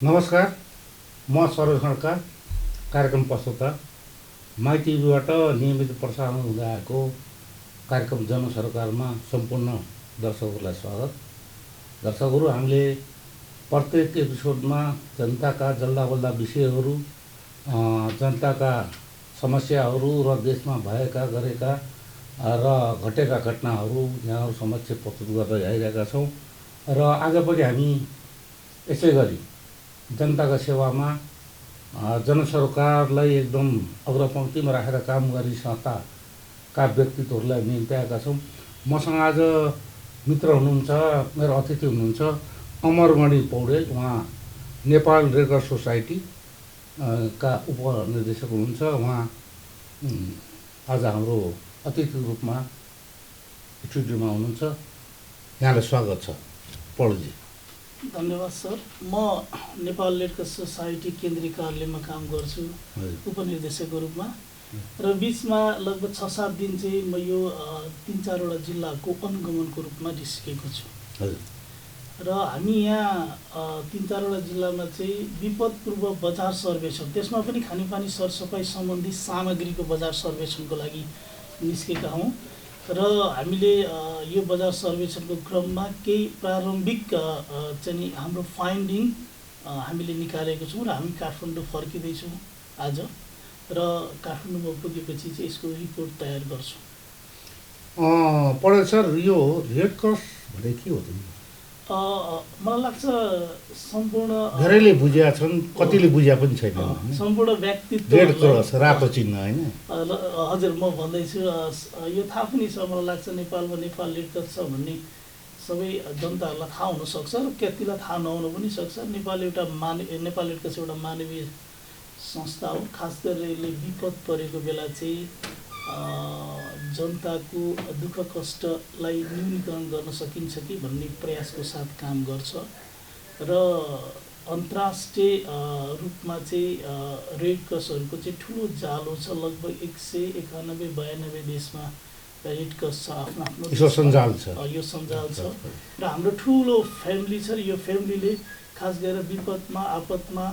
नमस्कार, म सरोज खड्का, कार्यक्रम प्रस्तुता माई टिभीबाट नियमित प्रसारण हुँदै आएको कार्यक्रम जनसरकारमा सम्पूर्ण दर्शकहरूलाई स्वागत। दर्शकहरू, हामीले प्रत्येक एपिसोडमा जनताका जल्दाबल्दा विषयहरू, जनताका समस्याहरू र देशमा भएका गरेका र घटेका घटनाहरू यहाँहरू समक्ष प्रस्तुत गर्दै आइरहेका छौँ र आज पनि हामी यसै गरी जनताका सेवामा जनसरकारलाई एकदम अग्रपङ्क्तिमा राखेर काम गर्ने संस्थाका व्यक्तित्वहरूलाई निम्त्याएका छौँ। मसँग आज मित्र हुनुहुन्छ, मेरो अतिथि हुनुहुन्छ अमरमणि पौडेल। उहाँ नेपाल रेड क्रस सोसाइटी का उपनिर्देशक हुनुहुन्छ। उहाँ आज हाम्रो अतिथिको रूपमा स्टुडियोमा हुनुहुन्छ। यहाँलाई स्वागत छ पौडेलजी। धन्यवाद सर। म नेपाल रेड क्रस सोसाइटी केन्द्रीय कार्यालयमा काम गर्छु उपनिर्देशकको रूपमा र बिचमा लगभग 6-7 दिन चाहिँ म यो 3-4वटा जिल्लाको अनुगमनको रूपमा निस्केको छु र हामी यहाँ 3-4वटा जिल्लामा चाहिँ विपद पूर्व बजार सर्वेक्षण, त्यसमा पनि खानेपानी सरसफाइ सम्बन्धी सामग्रीको बजार सर्वेक्षणको लागि निस्केका हौँ र हामीले यो बजार सर्वेक्षणको क्रममा केही प्रारम्भिक चाहिँ हाम्रो फाइन्डिङ हामीले निकालेको छौँ र हामी काठमाडौँ फर्किँदैछौँ आज र काठमाडौँमा पुगेपछि चाहिँ यसको रिपोर्ट तयार गर्छौँ। पौडेल सर, यो रेड क्रस भने के हो त? मलाई लाग्छ सम्पूर्ण धेरैले बुझेका छन्, कतिले बुझेका पनि छैन। सम्पूर्ण व्यक्तित्व रेड क्रस रातो चिन्ह होइन? हजुर, म भन्दैछु यो थाहा पनि छ। मलाई लाग्छ नेपालमा नेपाल रेड क्रस छ भन्ने सबै जनताहरूलाई थाहा हुनसक्छ र कतिलाई थाहा नहुन पनि सक्छ। नेपाल रेड क्रस एउटा मानवीय संस्था हो। खास गरेर यसले विपद परेको बेला चाहिँ जनताको दुःख कष्टलाई न्यूनीकरण गर्न सकिन्छ कि भन्ने प्रयासको साथ काम गर्छ र अन्तर्राष्ट्रिय रूपमा चाहिँ रेड क्रसहरूको चाहिँ ठुलो जालो छ। लगभग 191-92 देशमा रेड क्रस छ, आफ्नो आफ्नो यो सञ्जाल छ र हाम्रो ठुलो फ्यामिली छ। यो फ्यामिलीले खास गरेर विपदमा, आपतमा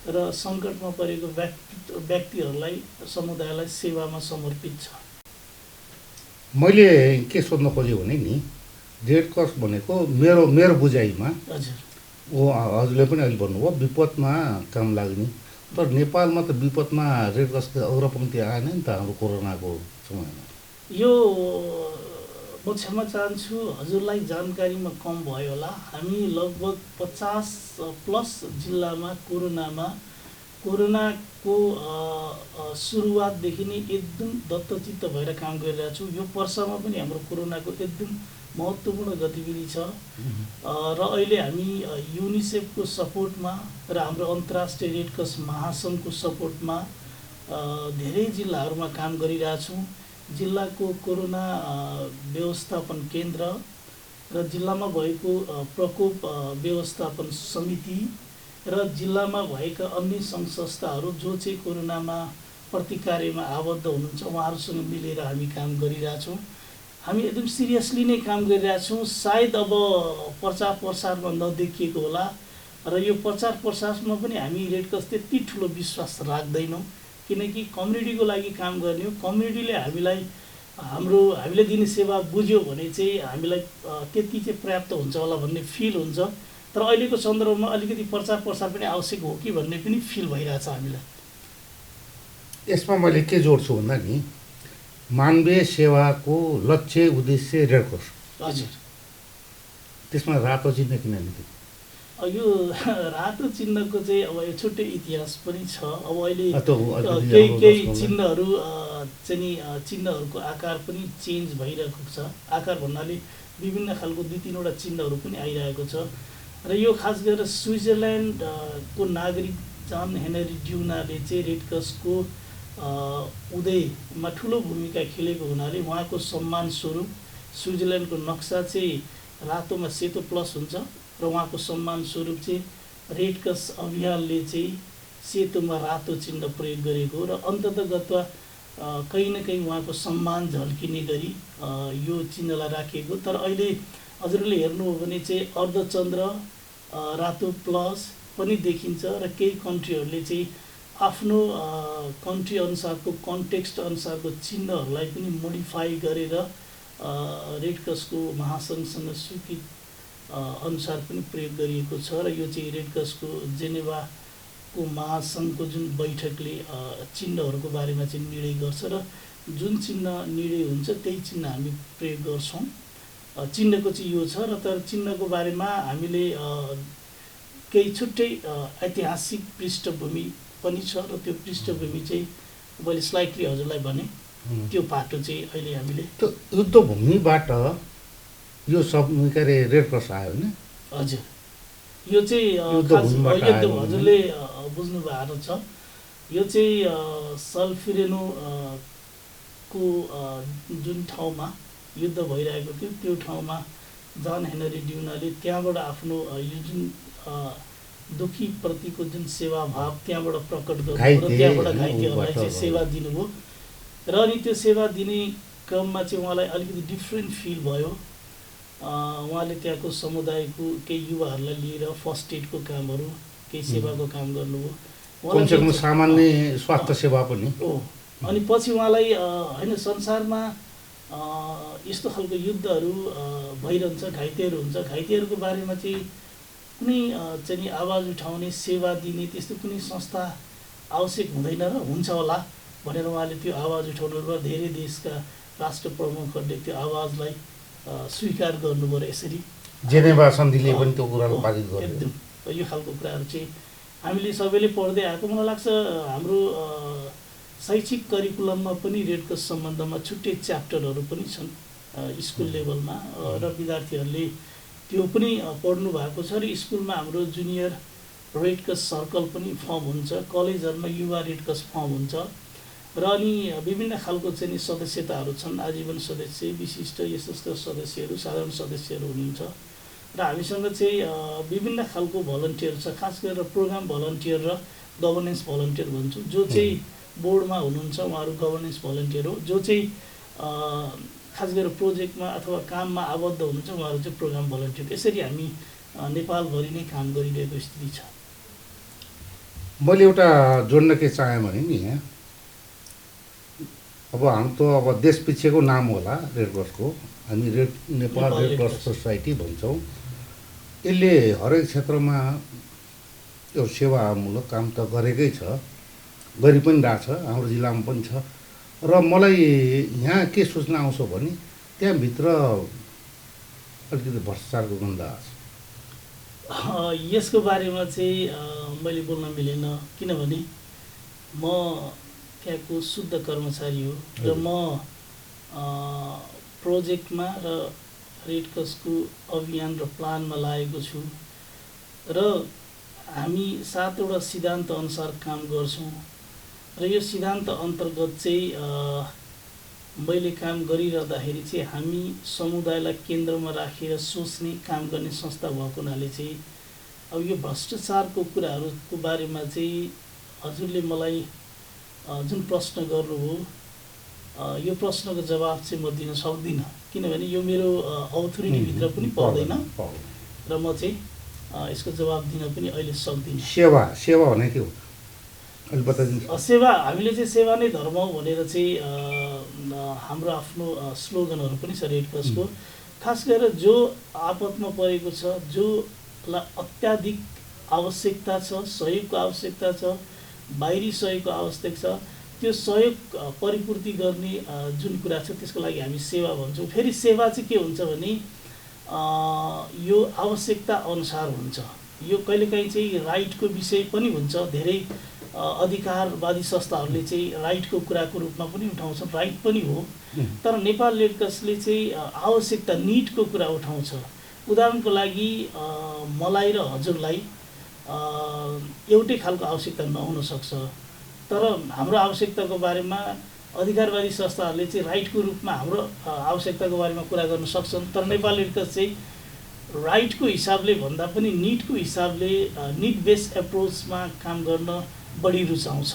र सङ्कटमा परेको व्यक्तिहरूलाई, समुदायलाई सेवामा समर्पित छ। मैले के सोध्न खोजेँ भने नि, रेड क्रस भनेको मेरो बुझाइमा, हजुर हजुरले पनि अहिले भन्नुभयो विपदमा काम लाग्ने, तर नेपालमा त विपदमा रेड क्रसको अग्रपङ्क्ति आएन नि त हाम्रो कोरोनाको समयमा। यो म क्षमा चाहन्छु, हजुरलाई जानकारीमा कम भयो होला। हामी लगभग 50+ जिल्लामा कोरोनाको सुरुवातदेखि नै एकदम दत्तचित्त भएर काम गरिरहेको छौँ। यो वर्षमा पनि हाम्रो कोरोनाको एकदम महत्त्वपूर्ण गतिविधि छ र अहिले हामी युनिसेफको सपोर्टमा र हाम्रो अन्तर्राष्ट्रिय रेड क्रस महासङ्घको सपोर्टमा धेरै जिल्लाहरूमा काम गरिरहेछौँ। जिल्लाको कोरोना व्यवस्थापन केन्द्र र जिल्लामा भएको प्रकोप व्यवस्थापन समिति र जिल्लामा भएका अन्य सङ्घ संस्थाहरू जो चाहिँ कोरोनामा प्रतिकार्यमा आबद्ध हुनुहुन्छ, उहाँहरूसँग मिलेर हामी काम गरिरहेछौँ। हामी एकदम सिरियसली नै काम गरिरहेछौँ। सायद अब प्रचार प्रसारमा नदेखिएको होला र यो प्रचार प्रसारमा पनि हामी रेड क्रस त्यति ठुलो विश्वास राख्दैनौँ, किनकि कम्युनिटीको लागि काम गर्ने हो। कम्युनिटीले हामीले दिने सेवा बुझ्यो भने चाहिँ हामीलाई त्यति चाहिँ पर्याप्त हुन्छ होला भन्ने फिल हुन्छ। तर अहिलेको सन्दर्भमा अलिकति प्रचार प्रसार पनि आवश्यक हो कि भन्ने पनि फिल भइरहेछ हामीलाई। यसमा मैले के जोड्छु भन्दा नि, मानवीय सेवाको लक्ष्य उद्देश्य रेड क्रस, हजुर, त्यसमा रातो चिन्ह किन निस्क्यो? यो रातो चिन्हको चाहिँ अब यो छुट्टै इतिहास पनि छ। अब अहिले केही चिन्हहरू चाहिँ चिन्हहरूको आकार पनि चेन्ज भइरहेको छ। आकार भन्नाले विभिन्न खालको 2-3वटा चिन्हहरू पनि आइरहेको छ र यो खास गरेर स्विजरल्यान्डको नागरिक जान हेनरी ड्युनाले चाहिँ रेड क्रसको उदयमा ठुलो भूमिका खेलेको हुनाले उहाँको सम्मान स्वरूप स्विजरल्यान्डको नक्सा चाहिँ रातोमा सेतो प्लस हुन्छ र उहाँको सम्मान स्वरूप चाहिँ रेड क्रस अभियानले चाहिँ सेतोमा रातो चिन्ह प्रयोग गरेको र अन्ततगतवा कहीँ न कहीँ उहाँको सम्मान झल्किने गरी यो चिन्हलाई राखिएको। तर अहिले हजुरले हेर्नु हो भने चाहिँ अर्धचन्द्र रातो प्लस पनि देखिन्छ र केही कन्ट्रीहरूले चाहिँ आफ्नो कन्ट्री अनुसारको कन्टेक्स्ट अनुसारको चिन्हहरूलाई पनि मोडिफाई गरेर रेड क्रसको महासङ्घसँग स्वीकृत अनुसार पनि प्रयोग गरिएको छ र यो चाहिँ रेड क्रसको जेनेभाको महासङ्घको जुन बैठकले चिन्हहरूको बारेमा चाहिँ निर्णय गर्छ र जुन चिन्ह निर्णय हुन्छ त्यही चिन्ह हामी प्रयोग गर्छौँ। चिन्हको चाहिँ यो छ र तर चिन्हको बारेमा हामीले केही छुट्टै ऐतिहासिक पृष्ठभूमि पनि छ र त्यो पृष्ठभूमि चाहिँ मैले स्लाइटली हजुरलाई भने त्यो पाटो चाहिँ अहिले हामीले त्यो युद्धभूमिबाट यो सब के अरे रेड क्रस आयो नि। हजुर यो चाहिँ हजुरले बुझ्नु भएको छ। यो चाहिँ सल्फिरेनो को जुन ठाउँमा युद्ध भइरहेको थियो त्यो ठाउँमा जन हेनरी ड्युनाले त्यहाँबाट आफ्नो यो जुन दुखी प्रतिको जुन सेवाभाव त्यहाँबाट प्रकट गर्नुभयो र त्यहाँबाट घाइतेहरूलाई चाहिँ सेवा दिनुभयो र अनि त्यो सेवा दिने क्रममा चाहिँ उहाँलाई अलिकति डिफ्रेन्ट फिल भयो। उहाँले त्यहाँको समुदायको केही युवाहरूलाई लिएर फर्स्ट एडको कामहरू केही सेवाको काम गर्नुभयो, सामान्य स्वास्थ्य सेवा पनि हो। अनि पछि उहाँलाई होइन संसारमा यस्तो खालको युद्धहरू भइरहन्छ, घाइतेहरू हुन्छ, घाइतेहरूको बारेमा चाहिँ कुनै चाहिँ आवाज उठाउने सेवा दिने त्यस्तो कुनै संस्था आवश्यक हुँदैन र हुन्छ होला भनेर उहाँले त्यो आवाज उठाउनु र धेरै देशका राष्ट्र प्रमुखहरूले त्यो आवाजलाई स्वीकार गर्नुभयो र यसरी जेनेभा सन्धिले पनि त्यो कुरालाई पारित गर्यो। एकदम यो खालको कुराहरू चाहिँ हामीले सबैले पढ्दै आएको मलाई लाग्छ। हाम्रो शैक्षिक करिकुलममा पनि रेड क्रस सम्बन्धमा छुट्टै च्याप्टरहरू पनि छन् स्कुल लेभलमा र विद्यार्थीहरूले त्यो पनि पढ्नु भएको छ र स्कुलमा हाम्रो जुनियर रेड क्रस सर्कल पनि फर्म हुन्छ, कलेजहरूमा युवा रेड क्रस फर्म हुन्छ र अनि विभिन्न खालको चाहिँ सदस्यताहरू छन्। आजीवन सदस्य, विशिष्ट यस्ता सदस्यहरू, साधारण सदस्यहरू हुनुहुन्छ र हामीसँग चाहिँ विभिन्न खालको भलन्टियर छ, खास गरेर प्रोग्राम भलन्टियर र गभर्नेन्स भलन्टियर भन्छौँ। जो चाहिँ बोर्डमा हुनुहुन्छ उहाँहरू गभर्नेन्स भलन्टियर हो, जो चाहिँ खास गरेर प्रोजेक्टमा अथवा काममा आबद्ध हुनुहुन्छ उहाँहरू चाहिँ प्रोग्राम भलन्टियर। यसरी हामी नेपालभरि नै काम गरिरहेको स्थिति छ। मैले एउटा जोड्न के चाहेँ भने नि यहाँ अब हाम्रो त अब देश पिछेको नाम होला रेड क्रसको, हामी नेपाल रेड क्रस सोसाइटी भन्छौँ। यसले हरेक क्षेत्रमा यो सेवामूलक काम त गरेकै छ, गरि पनि रहेछ, हाम्रो जिल्लामा पनि छ। र मलाई यहाँ के सोच्न आउँछ भने त्यहाँभित्र अलिकति भ्रष्टाचारको गन्ध आउँछ। यसको बारेमा चाहिँ मैले बोल्न मिलेन, किनभने म त्यहाँको शुद्ध कर्मचारी हो र म प्रोजेक्टमा र रेड क्रसको अभियान र प्लानमा लागेको छु र हामी 7वटा सिद्धान्त अनुसार काम गर्छौँ र यो सिद्धान्त अन्तर्गत चाहिँ मैले काम गरिरहँदाखेरि चाहिँ हामी समुदायलाई केन्द्रमा राखेर सोच्ने काम गर्ने संस्था भएको हुनाले चाहिँ अब यो भ्रष्टाचारको कुराहरूको बारेमा चाहिँ हजुरले मलाई जुन प्रश्न गर्नुभयो यो प्रश्नको जवाब चाहिँ म दिन सक्दिनँ, किनभने यो मेरो अथोरिटीभित्र पनि पर्दैन र म चाहिँ यसको जवाब दिन पनि अहिले सक्दिनँ। सेवा भने के हो अहिले बताइदिनु। सेवा, हामीले चाहिँ सेवा नै धर्म हो भनेर चाहिँ हाम्रो आफ्नो स्लोगनहरू पनि छ रेड क्रसको। खास गरेर जो आपतमा परेको छ, जोलाई अत्याधिक आवश्यकता छ, सहयोगको आवश्यकता छ, बाहिरी सहयोगको आवश्यक छ, त्यो सहयोग परिपूर्ति गर्ने जुन कुरा छ त्यसको लागि हामी सेवा भन्छौँ। फेरि सेवा चाहिँ के हुन्छ भने यो आवश्यकता अनुसार हुन्छ। यो कहिलेकाहीँ चाहिँ राइटको विषय पनि हुन्छ। धेरै अधिकारवादी संस्थाहरूले चाहिँ राइटको कुराको रूपमा पनि उठाउँछन्, राइट पनि हो। तर नेपाल रेड क्रसले चाहिँ आवश्यकता, निडको कुरा उठाउँछ। उदाहरणको लागि मलाई र हजुरलाई एउटै खालको आवश्यकता नहुन सक्छ, तर हाम्रो आवश्यकताको बारेमा अधिकारवादी संस्थाहरूले चाहिँ राइटको रूपमा हाम्रो आवश्यकताको बारेमा कुरा गर्न सक्छन्। तर नेपाल रेड क्रस चाहिँ राइटको हिसाबले भन्दा पनि निडको हिसाबले निड बेस्ड एप्रोचमा काम गर्न बढी रुचाउँछ,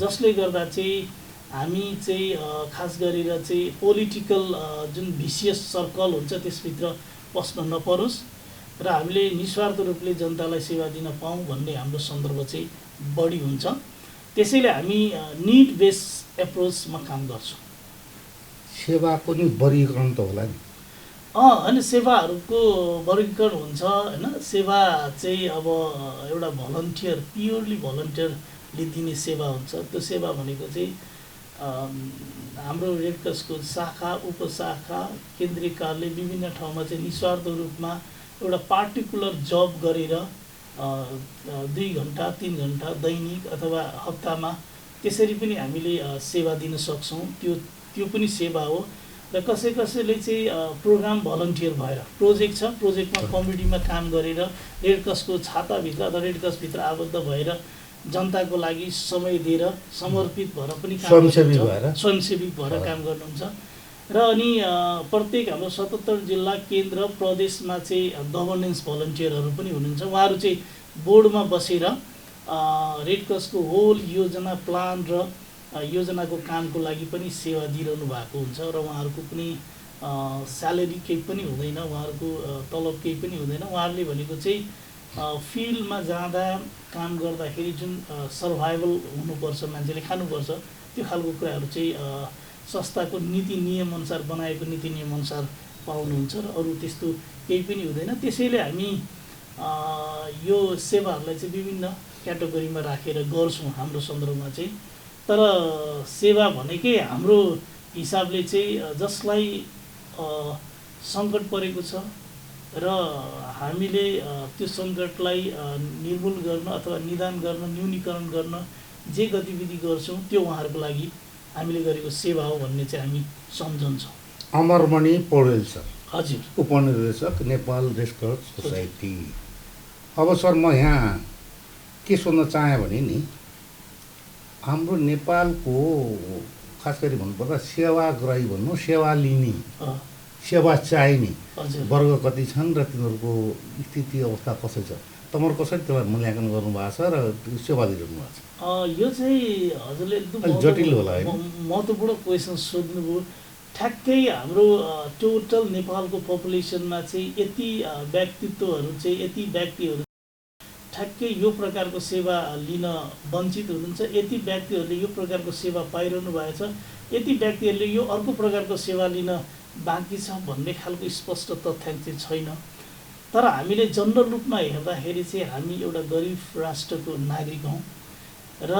जसले गर्दा चाहिँ हामी चाहिँ खास गरेर चाहिँ पोलिटिकल जुन भिसियस सर्कल हुन्छ त्यसभित्र पस्न नपरोस् र हामीले निस्वार्थ रूपले जनतालाई सेवा दिन पाऊँ भन्ने हाम्रो सन्दर्भ चाहिँ बढी हुन्छ। त्यसैले हामी निड बेस एप्रोचमा काम गर्छौँ। सेवाको नि वर्गीकरण त होला नि। होइन, सेवाहरूको वर्गीकरण हुन्छ होइन। सेवा चाहिँ अब एउटा भलन्टियर, प्योरली भलन्टियरले दिने सेवा हुन्छ। त्यो सेवा भनेको चाहिँ हाम्रो रेडक्रसको शाखा, उपशाखा, केन्द्रीय कार्यालय विभिन्न ठाउँमा चाहिँ निस्वार्थ रूपमा एउटा पार्टिकुलर जब गरेर 2 घन्टा 3 घन्टा दैनिक अथवा हप्तामा त्यसरी पनि हामीले सेवा दिन सक्छौँ। त्यो पनि सेवा हो। र कसैले चाहिँ प्रोग्राम भलन्टियर भएर प्रोजेक्ट छ, प्रोजेक्टमा कम्युनिटीमा काम गरेर रेडक्रसको छाताभित्र अथवा रेडक्रसभित्र आबद्ध भएर जनताको लागि समय दिएर समर्पित भएर पनि काम स्वयंसेवी भएर काम गर्नुहुन्छ। र अनि प्रत्येक हाम्रो 77 जिल्ला केन्द्र प्रदेशमा चाहिँ गभर्नेन्स भलन्टियरहरू पनि हुनुहुन्छ। उहाँहरू चाहिँ बोर्डमा बसेर रेडक्रसको होल योजना प्लान र योजनाको कामको लागि पनि सेवा दिइरहनु भएको हुन्छ। र उहाँहरूको पनि स्यालेरी केही पनि हुँदैन, उहाँहरूको तलब केही पनि हुँदैन। उहाँहरूले भनेको चाहिँ फिल्डमा जाँदा काम गर्दाखेरि जुन सर्भाइभल हुनुपर्छ, मान्छेले खानुपर्छ, त्यो खालको कुराहरू चाहिँ संस्थाको नीति नियम अनुसार बनाएको नीति नियम अनुसार पाउनुहुन्छ र अरू त्यस्तो केही पनि हुँदैन। त्यसैले हामी यो सेवाहरूलाई चाहिँ विभिन्न क्याटेगोरीमा राखेर गर्छौँ हाम्रो सन्दर्भमा चाहिँ। तर सेवा भनेकै हाम्रो हिसाबले चाहिँ जसलाई सङ्कट परेको छ र हामीले त्यो सङ्कटलाई निर्मूल गर्न अथवा निदान गर्न, न्यूनीकरण गर्न जे गतिविधि गर्छौँ त्यो उहाँहरूको लागि हामीले गरेको सेवा हो भन्ने चाहिँ हामी सम्झन्छौँ। अमरमणि पौडेल सर, हजुर, उपनिर्देशक नेपाल रेडक्रस सोसाइटी। अब सर म यहाँ के सोध्न चाहेँ भने नि, हाम्रो नेपालको खास गरी भन्नुपर्दा सेवाग्राही भन्नु, सेवा लिने, सेवा चाहिने वर्ग कति छन् र तिनीहरूको स्थिति अवस्था कसै छ? तपाईँहरू कसरी त्यसलाई मूल्याङ्कन गर्नुभएको छ र सेवा दिइरहनु भएको छ? यो चाहिँ हजुरले एकदम जटिल होला, महत्त्वपूर्ण क्वेसन सोध्नुभयो। ठ्याक्कै हाम्रो टोटल नेपालको पपुलेसनमा चाहिँ यति व्यक्तित्वहरू चाहिँ, यति व्यक्तिहरू ठ्याक्कै यो प्रकारको सेवा लिन वञ्चित हुनुहुन्छ, यति व्यक्तिहरूले यो प्रकारको सेवा पाइरहनु भएको छ, यति व्यक्तिहरूले यो अर्को प्रकारको सेवा लिन बाँकी छ भन्ने खालको स्पष्ट तथ्याङ्क चाहिँ छैन। तर हामीले जनरल रूपमा हेर्दाखेरि चाहिँ हामी एउटा गरिब राष्ट्रको नागरिक हौँ र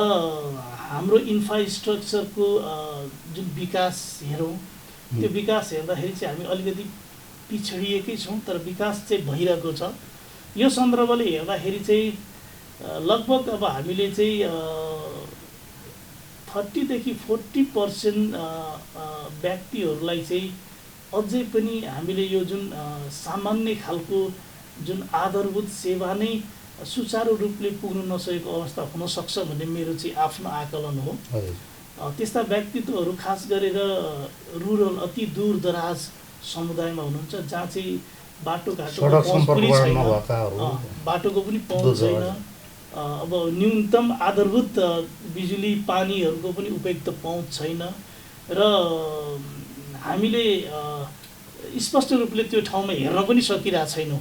हाम्रो इन्फ्रास्ट्रक्चरको जुन विकास हेरौँ, त्यो विकास हेर्दाखेरि चाहिँ हामी अलिकति पिछडिएकै छौँ, तर विकास चाहिँ भइरहेको छ। यो सन्दर्भले हेर्दाखेरि चाहिँ लगभग अब हामीले चाहिँ 30 देखि 40% व्यक्तिहरूलाई चाहिँ अझै पनि हामीले यो जुन सामान्य खालको जुन आधारभूत सेवा नै सुचारू रूपले पुग्न नसकेको अवस्था हुनसक्छ भन्ने मेरो चाहिँ आफ्नो आकलन हो। त्यस्ता व्यक्तित्वहरू खास गरेर रुरल, अति दूर दराज समुदायमा हुनुहुन्छ, जहाँ चाहिँ बाटोघाटोको पनि पहुँच छैन। अब न्यूनतम आधारभूत बिजुली पानीहरूको पनि उपयुक्त पहुँच छैन र हामीले स्पष्ट रूपले त्यो ठाउँमा हेर्न पनि सकिरहेको छैनौँ।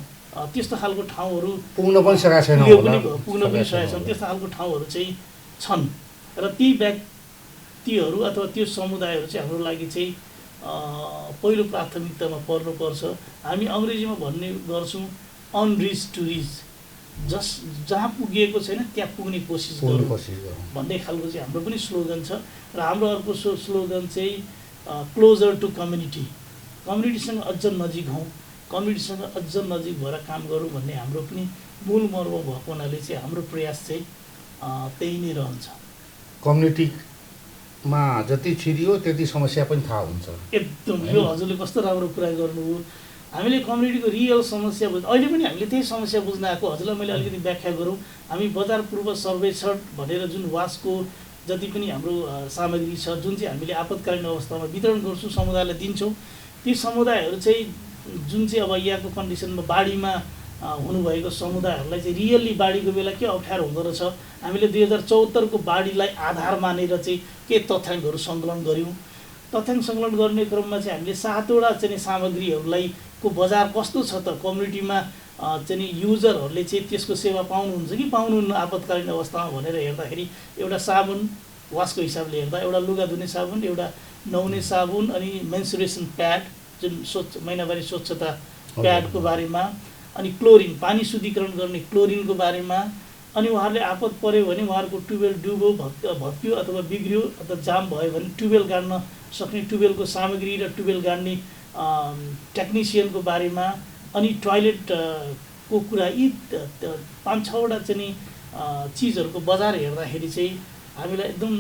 त्यस्तो खालको ठाउँहरू पुग्न पनि सकेका छैनौँ। त्यस्तो खालको ठाउँहरू चाहिँ छन् र ती व्यक्तिहरू अथवा त्यो समुदायहरू चाहिँ हाम्रो लागि चाहिँ पहिलो प्राथमिकतामा पर्नुपर्छ। हामी अङ्ग्रेजीमा भन्ने गर्छौँ अनरिच टु रिच, जहाँ पुगिएको छैन त्यहाँ पुग्ने कोसिस गरौँ भन्ने खालको चाहिँ हाम्रो पनि स्लोगन छ। र हाम्रो अर्को स्लोगन चाहिँ क्लोजर टु कम्युनिटी, कम्युनिटीसँग अझ नजिक हौँ, कम्युनिटीसँग अझ नजिक भएर काम गरौँ भन्ने हाम्रो पनि मूल मर्म भएको हुनाले चाहिँ हाम्रो प्रयास चाहिँ त्यही नै रहन्छ। कम्युनिटीमा जति छिरियो त्यति समस्या पनि थाहा हुन्छ। एकदम, यो हजुरले कस्तो राम्रो कुरा गर्नुभयो। हामीले कम्युनिटीको रियल समस्या अहिले पनि हामीले त्यही समस्या बुझ्न आएको। हजुरलाई मैले अलिकति व्याख्या गरौँ। हामी बजार पूर्व सर्वेक्षण भनेर जुन वासको जति पनि हाम्रो सामग्री छ, जुन चाहिँ हामीले आपतकालीन अवस्थामा वितरण गर्छौँ, समुदायलाई दिन्छौँ, ती समुदायहरू चाहिँ जुन चाहिँ अब यहाँको कन्डिसनमा बाढीमा हुनुभएको समुदायहरूलाई चाहिँ रियल्ली बाढीको बेला के अप्ठ्यारो हुँदो रहेछ, हामीले 2074 को बाढीलाई आधार मानेर चाहिँ के तथ्याङ्कहरू सङ्कलन गऱ्यौँ। तथ्याङ्क सङ्कलन गर्ने क्रममा चाहिँ हामीले 7वटा चाहिँ सामग्रीहरूलाई को बजार कस्तो छ त, कम्युनिटीमा चाहिँ नि युजरहरूले चाहिँ त्यसको सेवा पाउनुहुन्छ कि पाउनुहुन्न आपतकालीन अवस्थामा भनेर हेर्दाखेरि एउटा साबुन वासको हिसाबले हेर्दा एउटा लुगा धुने साबुन, एउटा नुहाउने साबुन, अनि मेन्सुरेसन प्याड जुन महिनावारी स्वच्छता प्याडको बारेमा, अनि क्लोरिन पानी शुद्धिकरण गर्ने क्लोरिनको बारेमा, अनि उहाँहरूले आपत पऱ्यो भने उहाँहरूको ट्युबवेल डुब्यो भत्कियो अथवा बिग्रियो अथवा जाम भयो भने ट्युबवेल गाड्न सक्ने ट्युबवेलको सामग्री र ट्युबवेल गाड्ने टेक्निसियनको बारेमा, अनि टोयलेटको कुरा, यी 5-6वटा चाहिँ नि चिजहरूको बजार हेर्दाखेरि चाहिँ हामीलाई एकदम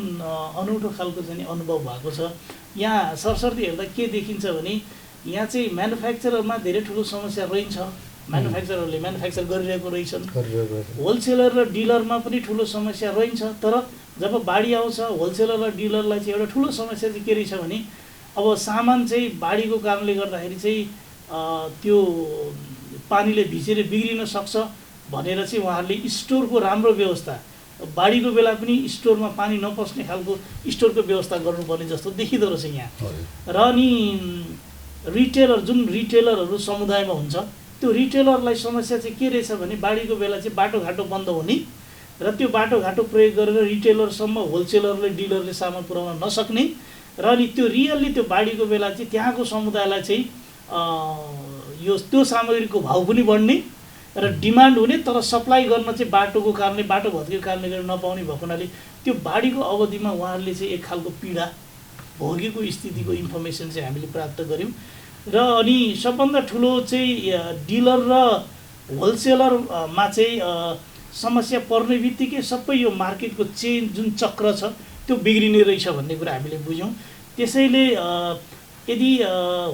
अनौठो खालको चाहिँ अनुभव भएको छ। यहाँ सरसर्ती हेर्दा के देखिन्छ भने यहाँ चाहिँ म्यानुफ्याक्चररमा धेरै ठुलो समस्या रहन्छ, म्यानुफ्याक्चरहरूले म्यानुफ्याक्चर गरिरहेको रहेछन्, होलसेलर र डिलरमा पनि ठुलो समस्या रहन्छ। तर जब बाढी आउँछ होलसेलर र डिलरलाई चाहिँ एउटा ठुलो समस्या चाहिँ के रहेछ भने अब सामान चाहिँ बाढीको कारणले गर्दाखेरि चाहिँ त्यो पानीले भिजेर बिग्रिन सक्छ भनेर चाहिँ उहाँहरूले स्टोरको राम्रो व्यवस्था, बाढीको बेला पनि स्टोरमा पानी नपस्ने खालको स्टोरको व्यवस्था गर्नुपर्ने जस्तो देखिँदो रहेछ यहाँ। र अनि रिटेलर जुन रिटेलरहरू समुदायमा हुन्छ त्यो रिटेलरलाई समस्या चाहिँ के रहेछ भने बाढीको बेला चाहिँ बाटोघाटो बन्द हुने र त्यो बाटोघाटो प्रयोग गरेर रिटेलरसम्म होलसेलरले डिलरले सामान पुर्याउन नसक्ने, र अनि त्यो रियल्ली त्यो बाढीको बेला चाहिँ त्यहाँको समुदायलाई चाहिँ त्यो सामग्रीको भाउ पनि बढ्ने र डिमान्ड हुने, तर सप्लाई गर्न चाहिँ बाटोको कारणले बाटो भत्केको कारणले गर्दा नपाउने भएको हुनाले त्यो बाढीको अवधिमा उहाँहरूले चाहिँ एक खालको पीडा भोगेको स्थितिको इन्फर्मेसन चाहिँ हामीले प्राप्त गऱ्यौँ। र अनि सबभन्दा ठुलो चाहिँ डिलर र होलसेलरमा चाहिँ समस्या पर्ने बित्तिकै सबै यो मार्केटको चेन जुन चक्र छ त्यो बिग्रिने रहेछ भन्ने कुरा हामीले बुझ्यौँ। त्यसैले यदि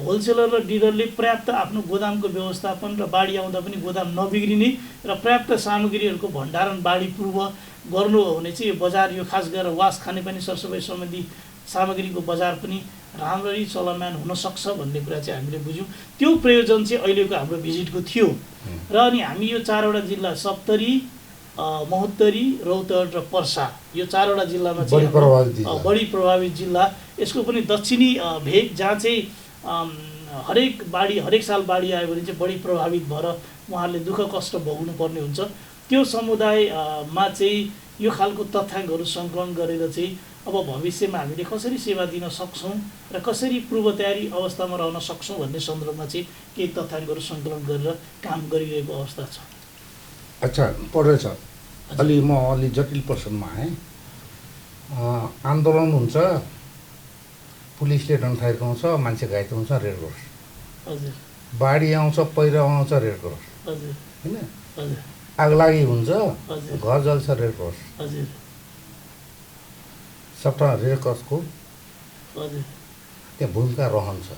होलसेलर र डिलरले पर्याप्त आफ्नो गोदामको व्यवस्थापन र बाढी आउँदा पनि गोदाम नबिग्रिने र पर्याप्त सामग्रीहरूको भण्डारण बाढी पूर्व गर्नु हो भने चाहिँ यो बजार, यो खास गरेर वास खानेपानी सरसफाइ सम्बन्धी सामग्रीको बजार पनि राम्ररी चलमान हुनसक्छ भन्ने कुरा चाहिँ हामीले बुझ्यौँ। त्यो प्रयोजन चाहिँ अहिलेको हाम्रो भिजिटको थियो। र अनि हामी यो 4वटा जिल्ला सप्तरी, महोत्तरी, रौतहट र पर्सा, यो 4वटा जिल्लामा चाहिँ बढी प्रभावित जिल्ला, यसको पनि दक्षिणी भेग जहाँ चाहिँ हरेक साल बाढी आयो भने चाहिँ बढी प्रभावित भएर उहाँहरूले दुःख कष्ट भोग्नु पर्ने हुन्छ। त्यो समुदायमा चाहिँ यो खालको तथ्याङ्कहरू सङ्कलन गरेर चाहिँ अब भविष्यमा हामीले कसरी सेवा दिन सक्छौँ र कसरी पूर्व तयारी अवस्थामा रहन सक्छौँ भन्ने सन्दर्भमा चाहिँ केही तथ्याङ्कहरू सङ्कलन गरेर काम गरिरहेको अवस्था छ। अच्छा पढेछ म अलि जटिल प्रश्नमा आएँ। आन्दोलन हुन्छ, पुलिसले डन्ठाइ गाउँछ, मान्छे घाइते हुन्छ, रेड क्रस। हजुर। बाढी आउँछ, पहिरो आउँछ, रेड क्रस। हजुर। होइन, हजुर। आगलागी हुन्छ, हजुर। घर जल्छ, रेड क्रस। हजुर। सबटा रेड क्रसको हजुर त्यहाँ भूमिका रहन्छ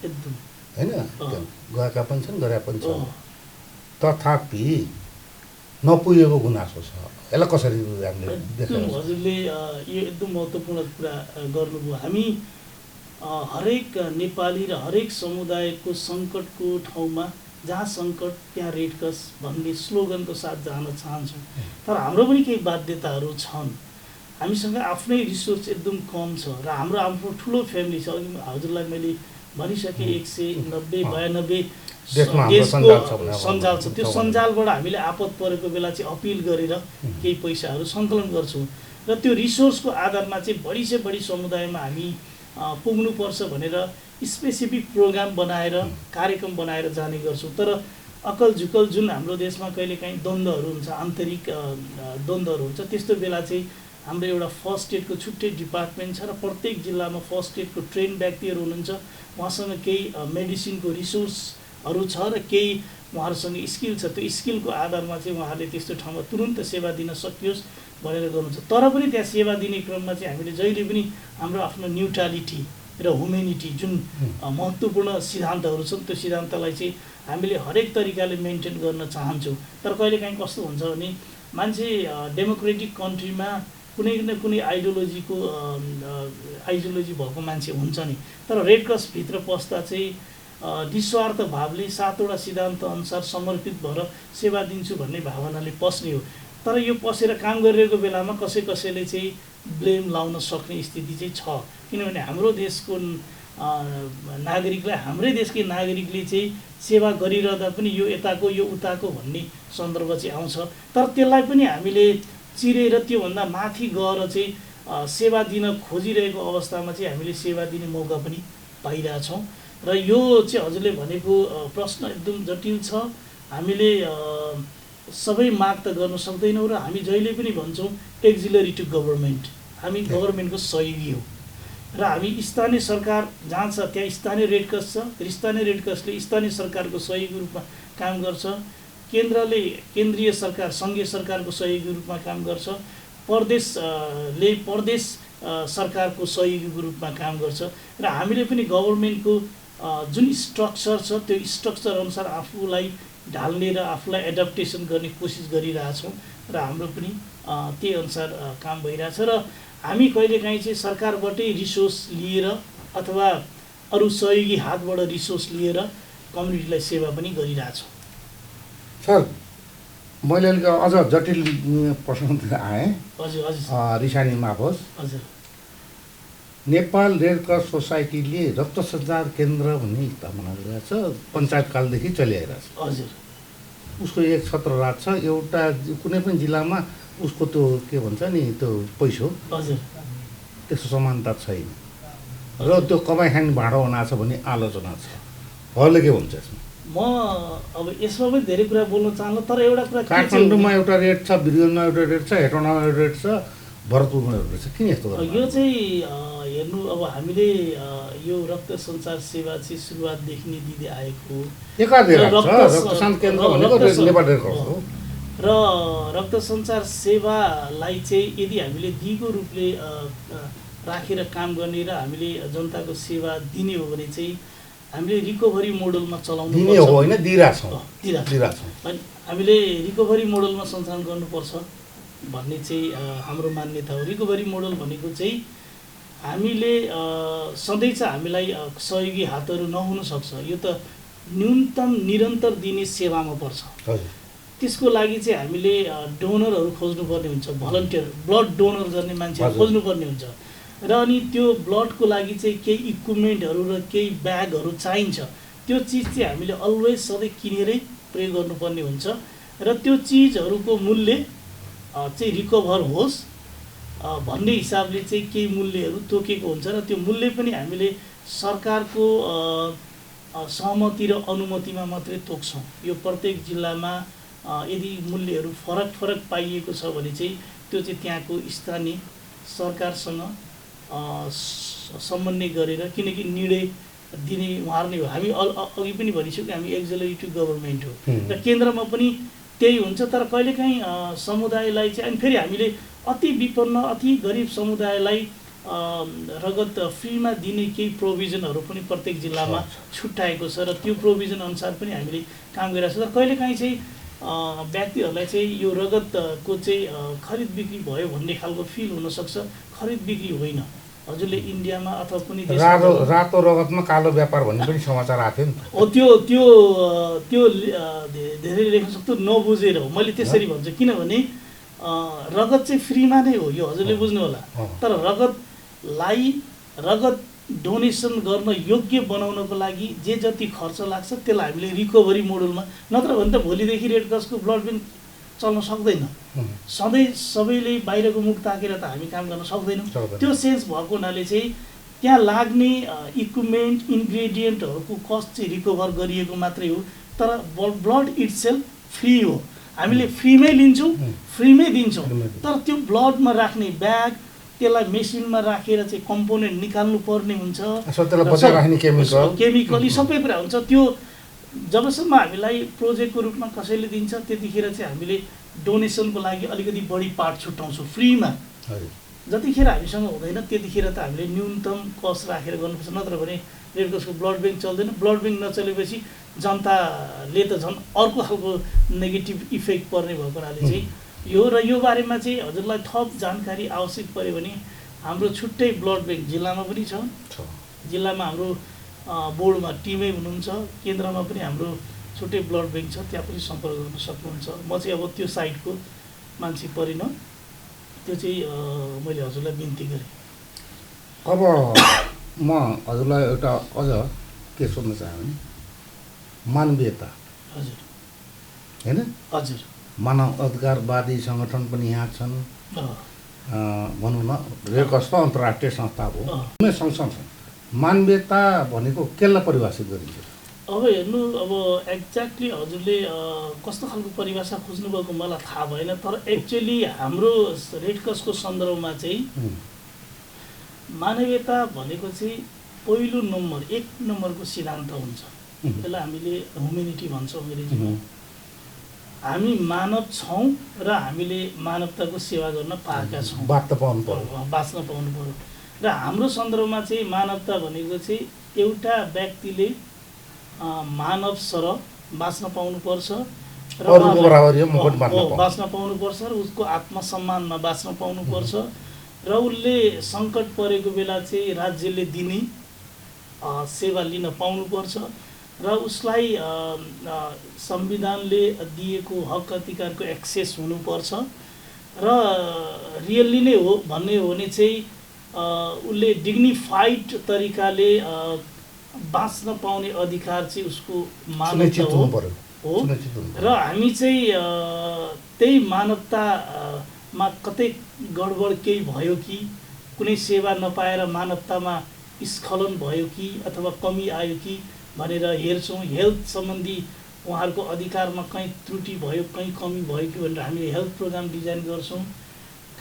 एकदम होइन, गएका पनि छन्, गरेका पनि छन्। तथापि नपुगेको गुनासो छ, यसलाई कसरी हामीले देख्छौँ? हजुरले यो एकदम महत्त्वपूर्ण कुरा गर्नुभयो। हामी हरेक नेपाली र हरेक समुदायको सङ्कटको ठाउँमा जहाँ सङ्कट त्यहाँ रेड क्रस भन्ने स्लोगनको साथ जान चाहन्छौँ। तर हाम्रो पनि केही बाध्यताहरू छन्। हामीसँग आफ्नै रिसोर्स एकदम कम छ र हाम्रो आफ्नो ठुलो फ्यामिली छ। अघि हजुरलाई मैले भनिसकेँ 190-92 देशको सञ्जाल छ। त्यो सञ्जालबाट हामीले आपत परेको बेला चाहिँ अपिल गरेर केही पैसाहरू सङ्कलन गर्छौँ र त्यो रिसोर्सको आधारमा चाहिँ बढी से बढी समुदायमा हामी पुग्नुपर्छ भनेर स्पेसिफिक प्रोग्राम बनाएर कार्यक्रम बनाएर जाने गर्छौँ। तर अकल झुकल जुन हाम्रो देशमा कहिलेकाहीँ द्वन्द्वहरू हुन्छ, आन्तरिक द्वन्द्वहरू हुन्छ, त्यस्तो बेला चाहिँ हाम्रो एउटा फर्स्ट एडको छुट्टै डिपार्टमेन्ट छ र प्रत्येक जिल्लामा फर्स्ट एडको ट्रेन व्यक्तिहरू हुनुहुन्छ। उहाँसँग केही मेडिसिनको रिसोर्सहरू छ र केही उहाँहरूसँग स्किल छ। त्यो स्किलको आधारमा चाहिँ उहाँहरूले त्यस्तो ठाउँमा तुरुन्त सेवा दिन सकियोस् भनेर गर्नुहुन्छ। तर पनि त्यहाँ सेवा दिने क्रममा चाहिँ हामीले जहिले पनि हाम्रो आफ्नो न्युट्रालिटी र ह्युमेनिटी जुन महत्त्वपूर्ण सिद्धान्तहरू छन् त्यो सिद्धान्तलाई चाहिँ हामीले हरेक तरिकाले मेन्टेन गर्न चाहन्छौँ। तर कहिलेकाहीँ कस्तो हुन्छ भने मान्छे डेमोक्रेटिक कन्ट्रीमा कुनै न कुनै आइडियोलोजी भएको मान्छे हुन्छ नि। तर रेड क्रसभित्र पस्दा चाहिँ निस्वार्थ भावले 7वटा सिद्धान्त अनुसार समर्पित भएर सेवा दिन्छु भन्ने भावनाले पस्ने हो। तर यो पसेर काम गरिरहेको बेलामा कसैले चाहिँ ब्लेम लाउन सक्ने स्थिति चाहिँ छ। किनभने हाम्रो देशको नागरिकलाई, हाम्रै देशकै नागरिकले चाहिँ सेवा गरिरहँदा पनि यो यताको यो उताको भन्ने सन्दर्भ चाहिँ आउँछ। तर त्यसलाई पनि हामीले चिरेर त्योभन्दा माथि गएर चाहिँ सेवा दिन खोजिरहेको अवस्थामा चाहिँ हामीले सेवा दिने मौका पनि पाइरहेछौँ। र यो चाहिँ हजुरले भनेको प्रश्न एकदम जटिल छ। हामीले सबै माग त गर्न सक्दैनौँ र हामी जहिले पनि भन्छौँ एक्जिलरी टु गभर्मेन्ट, हामी गभर्मेन्टको सहयोगी हो र हामी स्थानीय सरकार जहाँ छ त्यहाँ स्थानीय रेड क्रस छ, स्थानीय रेड क्रसले स्थानीय सरकारको सहयोगी रूपमा काम गर्छ, केन्द्रले केन्द्रीय सरकार सङ्घीय सरकारको सहयोगी रूपमा काम गर्छ, प्रदेशले प्रदेश सरकारको सहयोगीको रूपमा काम गर्छ र हामीले पनि गभर्मेन्टको जुन स्ट्रक्चर छ त्यो स्ट्रक्चर अनुसार आफूलाई ढाल्ने र आफूलाई एडप्टेसन गर्ने कोसिस गरिरहेछौँ र हाम्रो पनि त्यही अनुसार काम भइरहेछ। र हामी कहिलेकाहीँ चाहिँ सरकारबाटै रिसोर्स लिएर अथवा अरू सहयोगी हातबाट रिसोर्स लिएर कम्युनिटीलाई सेवा पनि गरिरहेछौँ। सर, मैले अलिक अझ जटिल प्रश्न आएँ। हजुर हजुर रिसानी माफ होस्। हजुर, नेपाल रेड क्रस सोसाइटीले रक्त सञ्चार केन्द्र भन्ने स्थापना गरिरहेको छ, पञ्चायतकालदेखि चलिआइरहेछ। हजुर, उसको एक छत्रराज छ, एउटा कुनै पनि जिल्लामा उसको त्यो के भन्छ नि त्यो पैसा हो, हजुर, त्यस्तो समानता छैन र त्यो कमाइ खाने भाँडो बनाएको छ भन्ने आलोचना छ। हजुरले के भन्छ यसमा? म अब यसमा पनि धेरै कुरा बोल्न चाहन्छु, तर एउटा कुरा के चाहिँ काठमाडौँमा एउटा रेट छ, बिरगन्जमा एउटा रेट छ, हेटौँडामा एउटा रेट छ, भरतपुरमा एउटा रेट छ, किन यस्तो गर्नु? यो चाहिँ हेर्नु, अब हामीले यो रक्त सञ्चार सेवा चाहिँ सुरुवातदेखि नै दिँदै आएको रक्तदान केन्द्र भनेको नेपाल रेड क्रस हो र रक्त सञ्चार सेवालाई चाहिँ यदि हामीले दिगो रूपले राखेर काम गर्ने र हामीले जनताको सेवा दिने हो भने चाहिँ हामीले रिकभरी मोडलमा चलाउनु दिने हो होइन, दिइरहेछौँ। अनि हामीले रिकभरी मोडलमा सञ्चालन गर्नुपर्छ भन्ने चाहिँ हाम्रो मान्यता हो। रिकभरी मोडल भनेको चाहिँ हामीले सधैँ चाहिँ हामीलाई सहयोगी हातहरू नहुन सक्छ, यो त न्यूनतम निरन्तर दिने सेवामा पर्छ। त्यसको लागि चाहिँ हामीले डोनरहरू खोज्नुपर्ने हुन्छ, भलन्टियर ब्लड डोनर गर्ने मान्छेहरू खोज्नुपर्ने हुन्छ र अनि त्यो ब्लडको लागि चाहिँ केही इक्विपमेन्टहरू र केही ब्यागहरू चाहिन्छ। त्यो चिज चाहिँ हामीले अलवेज सधैँ किनेरै प्रयोग गर्नुपर्ने हुन्छ र त्यो चिजहरूको मूल्य चाहिँ रिकभर होस् भन्ने हिसाबले चाहिँ केही मूल्यहरू तोकेको हुन्छ र त्यो मूल्य पनि हामीले सरकारको सहमति र अनुमतिमा मात्रै तोक्छौँ। यो प्रत्येक जिल्लामा यदि मूल्यहरू फरक फरक पाइएको छ भने चाहिँ त्यो चाहिँ त्यहाँको स्थानीय सरकारसँग समन्वय गरेर, किनकि निर्णय दिने उहाँहरू नै हो। हामी अघि पनि भनिसक्यो हामी एक्जिलरी टु गभर्मेन्ट हो र केन्द्रमा पनि त्यही हुन्छ। तर कहिलेकाहीँ समुदायलाई चाहिँ, अनि फेरि हामीले अति विपन्न अति गरिब समुदायलाई रगत फ्रीमा दिने केही प्रोभिजनहरू पनि प्रत्येक जिल्लामा छुट्याएको छ र त्यो प्रोभिजन अनुसार पनि हामीले काम गरिरहेको छ। तर कहिलेकाहीँ चाहिँ व्यक्तिहरूलाई चाहिँ यो रगतको चाहिँ खरिद बिक्री भयो भन्ने खालको फिल हुनसक्छ। खरिद बिक्री होइन। हजुरले इन्डियामा अथवा कुनै देश रातो रगतमा कालो व्यापार भन्ने पनि समाचार आएको थियो नि। हो, त्यो धेरै लेख्न सक्छु नबुझेर हो, मैले त्यसरी भन्छु। किनभने रगत चाहिँ फ्रीमा नै हो, यो हजुरले बुझ्नु होला। तर रगत डोनेसन गर्न योग्य बनाउनको लागि जे जति खर्च लाग्छ त्यसलाई हामीले रिकभरी मोडलमा, नत्र भने त भोलिदेखि रेड क्रसको ब्लड ब्याङ्क चल्न सक्दैन। सधैँ सबैले बाहिरको मुख ताकेर त हामी काम गर्न सक्दैनौँ। त्यो सेन्स भएको हुनाले चाहिँ त्यहाँ लाग्ने इक्विपमेन्ट इन्ग्रेडियन्टहरूको कस्ट चाहिँ रिकभर गरिएको मात्रै हो। तर ब्लड इट्सेल्फ फ्री हो, हामीले फ्रीमै लिन्छौँ, फ्रीमै दिन्छौँ। तर त्यो ब्लडमा राख्ने ब्याग, त्यसलाई मेसिनमा राखेर चाहिँ कम्पोनेन्ट निकाल्नु पर्ने हुन्छ, केमिकल यी सबै कुरा हुन्छ। त्यो जबसम्म हामीलाई प्रोजेक्टको रूपमा कसैले दिन्छ त्यतिखेर चाहिँ हामीले डोनेसनको लागि अलिकति बढी पार्ट छुट्याउँछौँ फ्रीमा। जतिखेर हामीसँग हुँदैन त्यतिखेर त हामीले न्यूनतम कस्ट राखेर गर्नुपर्छ, नत्र भने रेड क्रसको ब्लड ब्याङ्क चल्दैन। ब्लड ब्याङ्क नचलेपछि जनताले त झन् अर्को खालको नेगेटिभ इफेक्ट पर्ने भएको हुनाले चाहिँ यो र यो बारेमा चाहिँ हजुरलाई थप जानकारी आवश्यक पऱ्यो भने हाम्रो छुट्टै ब्लड ब्याङ्क जिल्लामा पनि छ। जिल्लामा हाम्रो बोर्डमा टिमै हुनुहुन्छ, केन्द्रमा पनि हाम्रो छुट्टै ब्लड ब्याङ्क छ, त्यहाँ पनि सम्पर्क गर्न सक्नुहुन्छ। म चाहिँ अब त्यो साइडको मान्छे परिनँ, त्यो चाहिँ मैले हजुरलाई बिन्ती गरेँ। अब म हजुरलाई एउटा अझ के सोध्न चाहेँ भने मानवीयता हजुर होइन, हजुर मानव अधिकारवादी सङ्गठन पनि यहाँ छन्, भनौँ न रेडक्रस त अन्तर्राष्ट्रिय संस्था हो, सँगसँग छन्। मानवीयता भनेको केलाई परिभाषित गरिन्छ? अब हेर्नु, अब एक्ज्याक्टली हजुरले कस्तो खालको परिभाषा खोज्नुभएको मलाई थाहा भएन, तर एक्चुअली हाम्रो रेडक्रसको सन्दर्भमा चाहिँ मानवीयता भनेको चाहिँ पहिलो नम्बर 1 नम्बरको सिद्धान्त हुन्छ। त्यसलाई हामीले ह्युमेनिटी भन्छौँ अङ्ग्रेजीमा। हामी मानव छौँ र हामीले मानवताको सेवा गर्न पाएका छौँ, बाँच्न पाउनु पर्यो। र हाम्रो सन्दर्भमा चाहिँ मानवता भनेको चाहिँ एउटा व्यक्तिले मानव सरह बाँच्न पाउनुपर्छ र बाँच्न पाउनुपर्छ र उसको आत्मसम्मानमा बाँच्न पाउनुपर्छ र उसले सङ्कट परेको बेला चाहिँ राज्यले दिने सेवा लिन पाउनुपर्छ र उसलाई संविधानले दिएको हक अधिकारको एक्सेस हुनुपर्छ र रियल्ली नै हो भन्ने हो भने चाहिँ उसले डिग्निफाइड तरिकाले बाँच्न पाउने अधिकार चाहिँ उसको मानवता हो। र हामी चाहिँ त्यही मानवतामा कतै गडबड केही भयो कि, कुनै सेवा नपाएर मानवतामा स्खलन भयो कि अथवा कमी आयो कि भनेर हेर्छौँ। हेल्थ सम्बन्धी उहाँहरूको अधिकारमा कहीँ त्रुटि भयो, कहीँ कमी भयो कि भनेर हामीले हेल्थ प्रोग्राम डिजाइन गर्छौँ।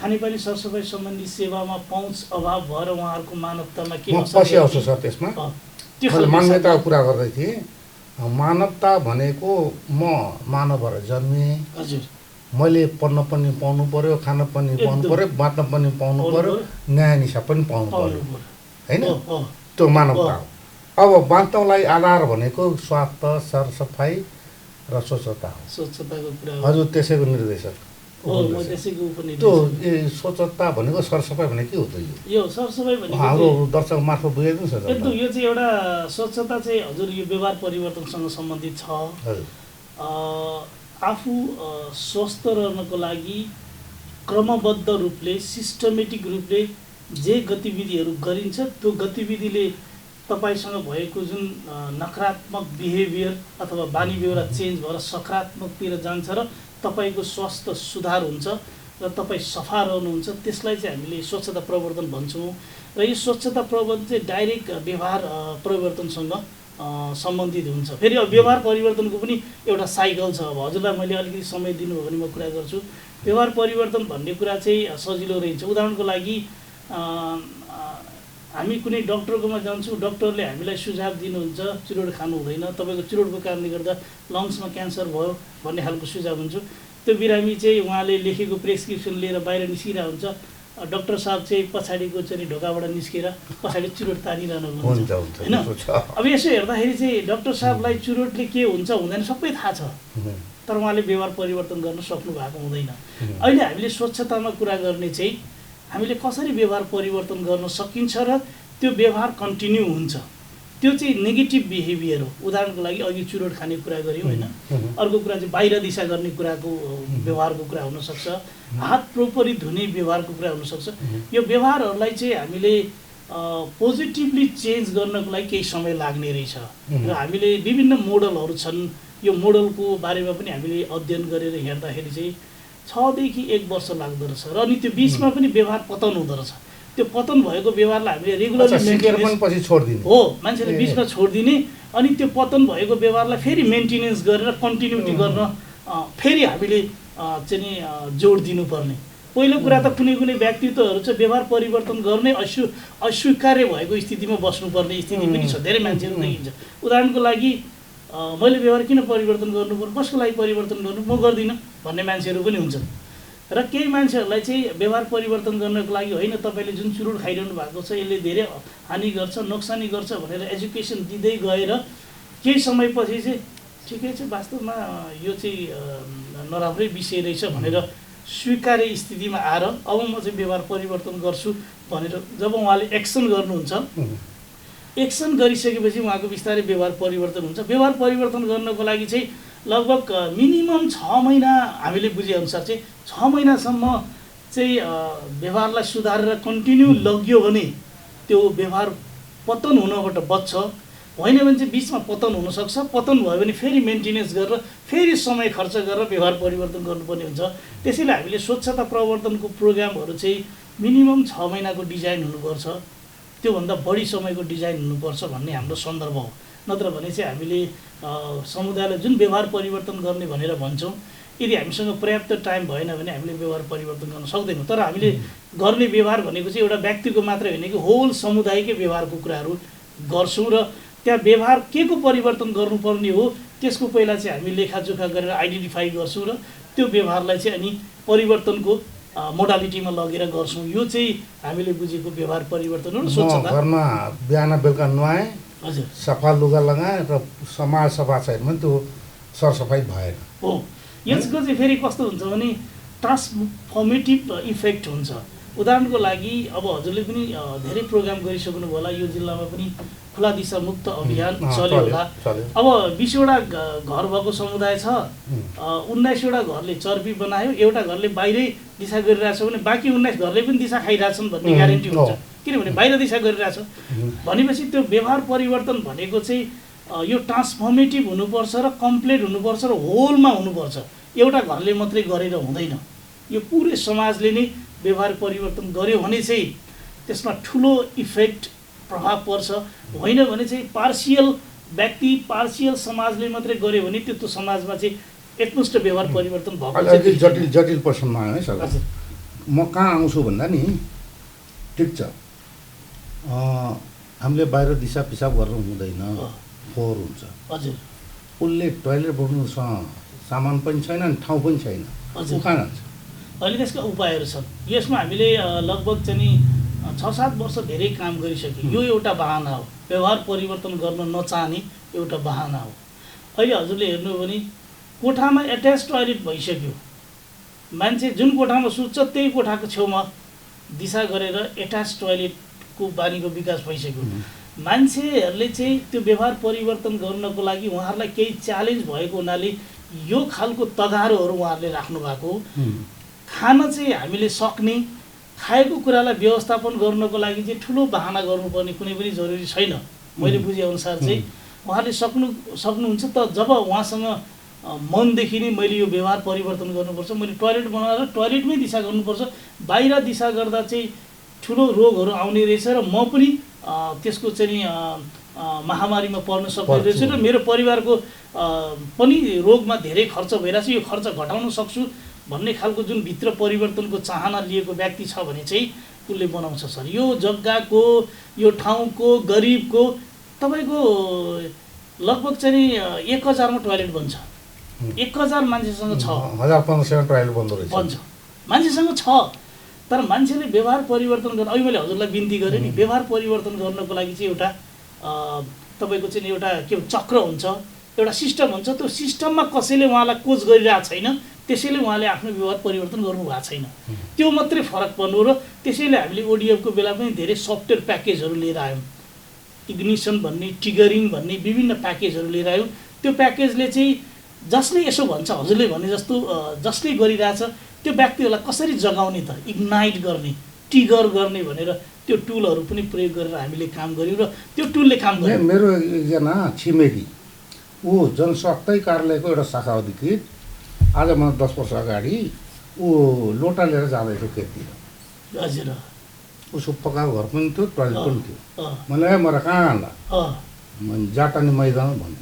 खानेपानी सरसफाइ सम्बन्धी सेवामा पहुँच अभाव भएर उहाँहरूको मानवतामा के पछि आउँछ सर त्यसमा। मानवताको कुरा गर्दै थिएँ। मानवता भनेको म मानव भएर जन्मेँ, हजुर, मैले पढ्न पनि पाउनु पर्यो, खान पनि पाउनु पर्यो, बाँच्न पनि पाउनु पर्यो, न्याय निशा पनि पाउनु पर्यो, होइन? त्यो मानवता हो। अब बाँच्नलाई आधार भनेको स्वास्थ्य, सरसफाइ र स्वच्छता हो। स्वच्छताको कुरा हजुर त्यसैको निर्देशक हो, म त्यसैको उपनिर्देशक। त्यो स्वच्छता भनेको सरसफाइ भनेको के हो त? यो सरसफाइ भनेको हाम्रो दर्शक मार्फत बुझाइदिनुहोस् न। एकदम यो चाहिँ एउटा स्वच्छता चाहिँ हजुर यो व्यवहार परिवर्तनसँग सम्बन्धित छ। आफू स्वस्थ रहनको लागि क्रमबद्ध रूपले, सिस्टमेटिक रूपले जे गतिविधिहरू गरिन्छ त्यो गतिविधिले तपाईसँग भएको जुन नकारात्मक बिहेभियर अथवा बानी बेहोरा चेन्ज भएर सकारात्मकतिर जान्छ र तपाईँको स्वास्थ्य सुधार हुन्छ र तपाईँ सफा रहनुहुन्छ। त्यसलाई चाहिँ हामीले स्वच्छता प्रवर्धन भन्छौँ। र यो स्वच्छता प्रवर्धन चाहिँ डाइरेक्ट व्यवहार परिवर्तनसँग सम्बन्धित हुन्छ। फेरि अब व्यवहार परिवर्तनको पनि एउटा साइकल छ। अब हजुरलाई मैले अलिकति समय दिनुभयो भने म कुरा गर्छु। व्यवहार परिवर्तन भन्ने कुरा चाहिँ सजिलो रहन्छ। उदाहरणको लागि हामी कुनै डक्टरकोमा जान्छौँ, डक्टरले हामीलाई सुझाव दिनुहुन्छ चुरोट खानु हुँदैन, तपाईँको चुरोटको कारणले गर्दा लङ्समा क्यान्सर भयो भन्ने खालको सुझाव हुन्छ। त्यो बिरामी चाहिँ उहाँले लेखेको प्रेसक्रिप्सन लिएर बाहिर निस्किरहेको हुन्छ, डाक्टर साहब चाहिँ पछाडिको चाहिँ ढोकाबाट निस्केर पछाडि चुरोट तानिरहनु हुन्छ, होइन? अब यसो हेर्दाखेरि चाहिँ डाक्टर साहबलाई चुरोटले के हुन्छ हुँदैन सबै थाहा छ, तर उहाँले व्यवहार परिवर्तन गर्न सक्नु भएको हुँदैन। अहिले हामीले स्वच्छतामा कुरा गर्ने चाहिँ हामीले कसरी व्यवहार परिवर्तन गर्न सकिन्छ र त्यो व्यवहार कन्टिन्यू हुन्छ। त्यो चाहिँ नेगेटिभ बिहेभियर हो। उदाहरणको लागि अघि चुरोट खाने कुरा गऱ्यौँ, होइन? अर्को कुरा चाहिँ बाहिर दिशा गर्ने कुराको व्यवहारको कुरा हुनसक्छ, हात प्रोपरली धुने व्यवहारको कुरा हुनसक्छ। यो व्यवहारहरूलाई चाहिँ हामीले पोजिटिभली चेन्ज गर्नको लागि केही समय लाग्ने रहेछ र हामीले विभिन्न मोडलहरू छन्। यो मोडलको बारेमा पनि हामीले अध्ययन गरेर हेर्दाखेरि चाहिँ 6 देखि 1 वर्ष लाग्दो रहेछ र अनि त्यो बिचमा पनि व्यवहार पतन हुँदो रहेछ। त्यो पतन भएको व्यवहारलाई हामीले रेगुलरली मेन्टेनेन्स पछि छोड्दिने हो, मान्छेले बिचमा छोडिदिने अनि त्यो पतन भएको व्यवहारलाई फेरि मेन्टेनेन्स गरेर कन्टिन्युटी गर्न फेरि हामीले चाहिँ नि जोड दिनुपर्ने। पहिलो कुरा त कुनै कुनै व्यक्तित्वहरू चाहिँ व्यवहार परिवर्तन गर्ने अस्वीकार्य भएको स्थितिमा बस्नुपर्ने स्थिति पनि छ। धेरै मान्छेहरू देखिन्छ। उदाहरणको लागि मैले व्यवहार किन परिवर्तन गर्नुपर्छ, कसको लागि परिवर्तन गर्नु, म गर्दिनँ भन्ने मान्छेहरू पनि हुन्छन्। र केही मान्छेहरूलाई चाहिँ व्यवहार परिवर्तन गर्नको लागि होइन, तपाईँले जुन चुरोट खाइरहनु भएको छ यसले धेरै हानि गर्छ, नोक्सानी गर्छ भनेर एजुकेसन दिँदै गएर केही समयपछि चाहिँ ठिकै छ, वास्तवमा यो चाहिँ नराम्रै विषय रहेछ भनेर स्वीकार्य स्थितिमा आएर अब म चाहिँ व्यवहार परिवर्तन गर्छु भनेर जब उहाँले एक्सन गर्नुहुन्छ, एक्सन गरिसकेपछि उहाँको बिस्तारै व्यवहार परिवर्तन हुन्छ। व्यवहार परिवर्तन गर्नको लागि चाहिँ लगभग मिनिमम 6 महिना हामीले बुझेअनुसार चाहिँ 6 महिनासम्म चाहिँ व्यवहारलाई सुधारेर कन्टिन्यू लग्यो भने त्यो व्यवहार पतन हुनबाट बच्छ, होइन भने चाहिँ बिचमा पतन हुनसक्छ। पतन भयो भने फेरि मेन्टेनेन्स गरेर फेरि समय खर्च गरेर व्यवहार परिवर्तन गर्नुपर्ने हुन्छ। त्यसैले हामीले स्वच्छता प्रवर्तनको प्रोग्रामहरू चाहिँ मिनिमम 6 महिनाको डिजाइन हुनुपर्छ, त्योभन्दा बढी समयको डिजाइन हुनुपर्छ भन्ने हाम्रो सन्दर्भ हो। नत्र भने चाहिँ हामीले समुदायलाई जुन व्यवहार परिवर्तन गर्ने भनेर भन्छौँ, यदि हामीसँग पर्याप्त टाइम भएन भने हामीले व्यवहार परिवर्तन गर्न सक्दैनौँ। तर हामीले गर्ने व्यवहार भनेको चाहिँ एउटा व्यक्तिको मात्रै होइन कि होल समुदायकै व्यवहारको कुराहरू गर्छौँ र त्यहाँ व्यवहार के को परिवर्तन गर्नुपर्ने हो त्यसको पहिला चाहिँ हामी लेखाजोखा गरेर आइडेन्टिफाई गर्छौँ र त्यो व्यवहारलाई चाहिँ अनि परिवर्तनको मोडालिटीमा लगेर गर्छौँ। यो चाहिँ हामीले बुझेको व्यवहार परिवर्तन हो। र स्वच्छता घरमा बिहान बेलुका नुहाएँ, हजुर, सफा लुगा लगाएँ र समाज सफा छैन भने त्यो सरसफाइ भएन हो। यसको चाहिँ फेरि कस्तो हुन्छ भने ट्रान्सफर्मेटिभ इफेक्ट हुन्छ। उदाहरणको लागि अब हजुरले पनि धेरै प्रोग्राम गरिसक्नु होला, यो जिल्लामा पनि खुला दिशा मुक्त अभियान चल्यो होला। अब 20वटा घर भएको समुदाय छ, 19वटा घरले चर्पी बनायो, एउटा घरले बाहिरै दिशा गरिरहेछ भने बाँकी 19 घरले पनि दिशा खाइरहेछन् भन्ने ग्यारेन्टी हुन्छ, किनभने बाहिर दिशा गरिरहेछ भनेपछि त्यो व्यवहार परिवर्तन भनेको चाहिँ यो ट्रान्सफर्मेटिभ हुनुपर्छ र कम्प्लिट हुनुपर्छ र होलमा हुनुपर्छ। एउटा घरले मात्रै गरेर हुँदैन, यो पुरै समाजले नै व्यवहार परिवर्तन गर्यो भने चाहिँ त्यसमा ठुलो इफेक्ट प्रभाव पर्छ। होइन भने चाहिँ पार्सियल व्यक्ति पार्सियल समाजले मात्रै गर्यो भने त्यो समाजमा चाहिँ एकमुष्ट व्यवहार परिवर्तन भएको जटिल प्रश्नमा है सर। म कहाँ आउँछु भन्दा नि ठिक छ, हामीले बाहिर दिशा पिसाब गर्नु हुँदैन, फोहोर हुन्छ। हजुर, उसले टोइलेट बोक्नु सामान पनि छैन, ठाउँ पनि छैन, कहाँ जान्छ? अहिले त्यसका उपायहरू छन्। यसमा हामीले लगभग चाहिँ 6-7 वर्ष धेरै काम गरिसक्यौँ। यो एउटा बहाना हो, व्यवहार परिवर्तन गर्न नचाहने एउटा बहाना हो। अहिले हजुरले हेर्नु हो भने कोठामा एट्याच टोयलेट भइसक्यो, मान्छे जुन कोठामा सुत्छ त्यही कोठाको छेउमा दिशा गरेर एट्याच टोयलेटको बानीको विकास भइसक्यो। मान्छेहरूले चाहिँ त्यो व्यवहार परिवर्तन गर्नको लागि उहाँहरूलाई केही च्यालेन्ज भएको हुनाले यो खालको तगारोहरू उहाँहरूले राख्नु भएको। खान चाहिँ हामीले सक्ने, खाएको कुरालाई व्यवस्थापन गर्नको लागि चाहिँ ठुलो बहाना गर्नुपर्ने कुनै पनि जरुरी छैन। मैले बुझेअनुसार चाहिँ उहाँले सक्नुहुन्छ त जब उहाँसँग मनदेखि नै मैले यो व्यवहार परिवर्तन गर्नुपर्छ, मैले टोयलेट बनाएर टोयलेटमै दिशा गर्नुपर्छ, बाहिर दिशा गर्दा चाहिँ ठुलो रोगहरू आउने रहेछ र म पनि त्यसको चाहिँ महामारीमा पर्न सक्ने रहेछु र मेरो परिवारको पनि रोगमा धेरै खर्च भइरहेछ, यो खर्च घटाउन सक्छु भन्ने खालको जुन भित्र परिवर्तनको चाहना लिएको व्यक्ति छ भने चाहिँ उसले बनाउँछ सर। यो जग्गाको, यो ठाउँको, गरिबको तपाईँको लगभग चाहिँ 1000मा टोयलेट बन्छ। 1000 मान्छेसँग छ, 1500 टोयलेट बन्छ, मान्छेसँग छ। तर मान्छेले व्यवहार परिवर्तन गर्न, अहिले मैले हजुरलाई बिन्ती गरेँ नि, व्यवहार परिवर्तन गर्नको लागि चाहिँ एउटा तपाईँको चाहिँ एउटा के चक्र हुन्छ, एउटा सिस्टम हुन्छ। त्यो सिस्टममा कसैले उहाँलाई कोच गरिरहेको छैन, त्यसैले उहाँले आफ्नो व्यवहार परिवर्तन गर्नुभएको छैन। त्यो मात्रै फरक पर्नु र त्यसैले हामीले ओडिएफको बेला पनि धेरै सफ्टवेयर प्याकेजहरू लिएर आयौँ, इग्निसन भन्ने, ट्रिगरिङ भन्ने विभिन्न प्याकेजहरू लिएर आयौँ। त्यो प्याकेजले चाहिँ जसले यसो भन्छ, हजुरले भने जस्तो जसले गरिरहेछ त्यो व्यक्तिहरूलाई कसरी जगाउने त, इग्नाइट गर्ने, ट्रिगर गर्ने भनेर त्यो टुलहरू पनि प्रयोग गरेर हामीले काम गऱ्यौँ र त्यो टुलले काम गर्यो। मेरो एकजना छिमेकी ऊ जनस्वास्थ्य कार्यालयको एउटा शाखा अधिकृत, आज म 10 वर्ष अगाडि ऊ लोटा लिएर जाँदैछ खेततिर। हजुर, उसको पक्काको घर पनि थियो, टोयलेट पनि थियो। मैले मलाई कहाँ जाँदा, जाटानी मैदान भने,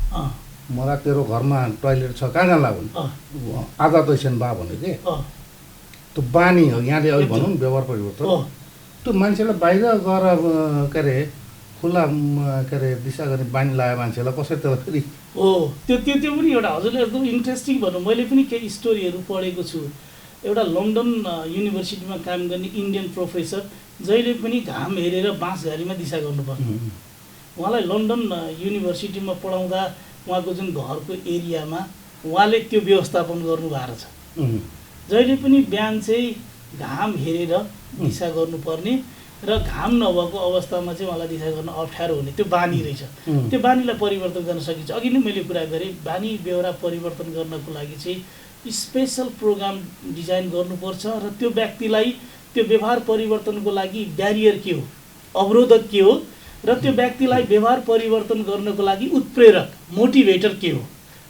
मलाई तेरो घरमा टोयलेट छ, कहाँ जाँदा भने आधा दैसन बा भने के त्यो बानी हो। यहाँले अहिले भनौँ न व्यवहार परिवर्तन, त्यो मान्छेलाई बाहिर गएर के अरे खुला के अरे दिशा गर्ने बानी लगायो मान्छेलाई कसरी त्यसलाई फेरि हो। त्यो पनि एउटा हजुरले एकदम इन्ट्रेस्टिङ भनौँ, मैले पनि केही स्टोरीहरू पढेको छु। एउटा लन्डन युनिभर्सिटीमा काम गर्ने इन्डियन प्रोफेसर जहिले पनि घाम हेरेर बाँसघारीमा दिशा गर्नुपर्ने, उहाँलाई लन्डन युनिभर्सिटीमा पढाउँदा उहाँको जुन घरको एरियामा उहाँले त्यो व्यवस्थापन गर्नुभएको छ। जहिले पनि बिहान चाहिँ घाम हेरेर दिशा गर्नुपर्ने र घाम नभएको अवस्थामा चाहिँ उहाँलाई दिशा गर्न अप्ठ्यारो हुने त्यो बानी रहेछ। त्यो बानीलाई परिवर्तन गर्न सकिन्छ। अघि नै मैले कुरा गरेँ, बानी बेहोरा परिवर्तन गर्नको लागि चाहिँ स्पेसल प्रोग्राम डिजाइन गर्नुपर्छ र त्यो व्यक्तिलाई त्यो व्यवहार परिवर्तनको लागि ब्यारियर के हो, अवरोधक के हो र त्यो व्यक्तिलाई व्यवहार परिवर्तन गर्नको लागि उत्प्रेरक मोटिभेटर के हो,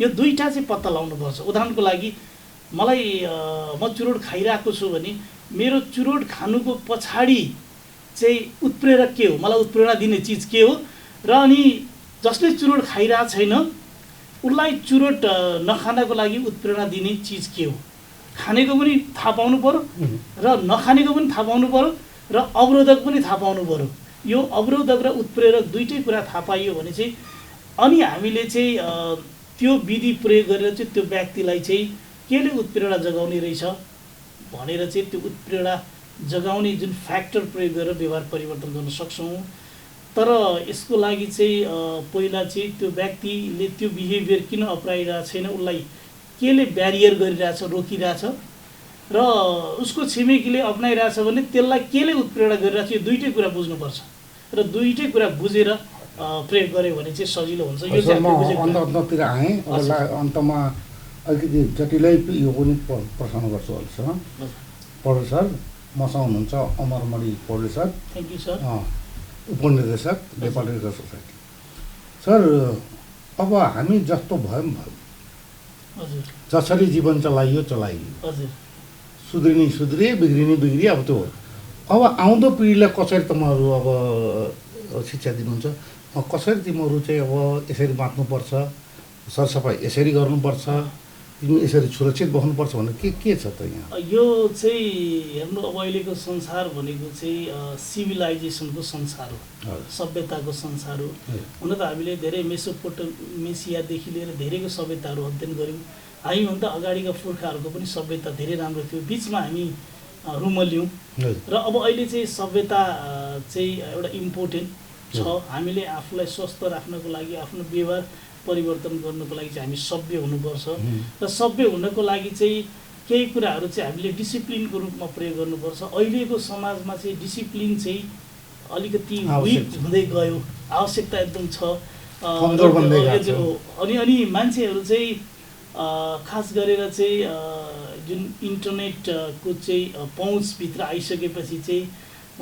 यो दुईटा चाहिँ पत्ता लगाउनुपर्छ। उदाहरणको लागि मलाई म चुरोट खाइरहेको छु भने मेरो चुरोट खानुको पछाडि चाहिँ उत्प्रेरक के हो, मलाई उत्प्रेरणा दिने चिज के हो, र अनि जसले चुरोट खाइरहेको छैन उसलाई चुरोट नखानको लागि उत्प्रेरणा दिने चिज के हो, खानेको पनि थाहा पाउनु पर्यो र नखानेको पनि थाहा पाउनु पर्यो र अवरोधक पनि थाहा पाउनु पर्यो। यो अवरोधक र उत्प्रेरक दुईटै कुरा थाहा पाइयो भने चाहिँ अनि हामीले चाहिँ त्यो विधि प्रयोग गरेर चाहिँ त्यो व्यक्तिलाई चाहिँ केले उत्प्रेरणा जगाउने रहेछ भनेर चाहिँ त्यो उत्प्रेरणा जगाउने जुन फ्याक्टर प्रयोग गरेर व्यवहार परिवर्तन गर्न सक्छौँ। तर यसको लागि चाहिँ पहिला चाहिँ त्यो व्यक्तिले त्यो बिहेभियर किन अपनाइरहेको छैन, उसलाई केले ब्यारियर गरिरहेछ, रोकिरहेछ र उसको छिमेकीले अपनाइरहेछ भने त्यसलाई केले उत्प्रेरणा गरिरहेछ, यो दुईटै कुरा बुझ्नुपर्छ र दुईटै कुरा बुझेर प्रयोग गऱ्यो भने चाहिँ सजिलो हुन्छ। यो चाहिँ अन्ततिर आएँ अन्तमा अलिकति जटिलै यो पनि प्रश्न गर्छु अहिलेसम्म। पौडेल सर मसँग हुनुहुन्छ Amarmani Paudel sir, thank you sir, उपनिर्देशक Nepal red cross society. Sir अब हामी जस्तो भयौँ हजुर, जसरी जीवन चलाइयो, हजुर, सुध्रिने सुध्रिए, बिग्रिने बिग्रिए। अब त्यो अब आउँदो पिँढीलाई कसरी तपाईँहरू अब शिक्षा दिनुहुन्छ, कसरी तिमीहरू चाहिँ अब यसरी बाँच्नुपर्छ, सरसफाइ यसरी गर्नुपर्छ, तिमी यसरी सुरक्षित बस्नुपर्छ भनेर के छ त यहाँ? यो चाहिँ हेर्नु, अब अहिलेको संसार भनेको चाहिँ सिभिलाइजेसनको संसार हो, सभ्यताको संसार हो। हुन त हामीले धेरै मेसोपोटामियादेखि लिएर धेरैको सभ्यताहरू अध्ययन गऱ्यौँ। हामीभन्दा अगाडिका पुर्खाहरूको पनि सभ्यता धेरै राम्रो थियो, बिचमा हामी रुमल्यौँ र अब अहिले चाहिँ सभ्यता चाहिँ एउटा इम्पोर्टेन्ट छ। हामीले आफूलाई स्वस्थ राख्नको लागि, आफ्नो व्यवहार परिवर्तन गर्नको लागि चाहिँ हामी सभ्य हुनुपर्छ र सभ्य हुनको लागि चाहिँ केही कुराहरू चाहिँ हामीले डिसिप्लिनको रूपमा प्रयोग गर्नुपर्छ। अहिलेको समाजमा चाहिँ डिसिप्लिन चाहिँ अलिकति विक हुँदै गयो, आवश्यकता एकदम छ। अनि मान्छेहरू चाहिँ खास गरेर चाहिँ जुन इन्टरनेटको चाहिँ पहुँचभित्र आइसकेपछि चाहिँ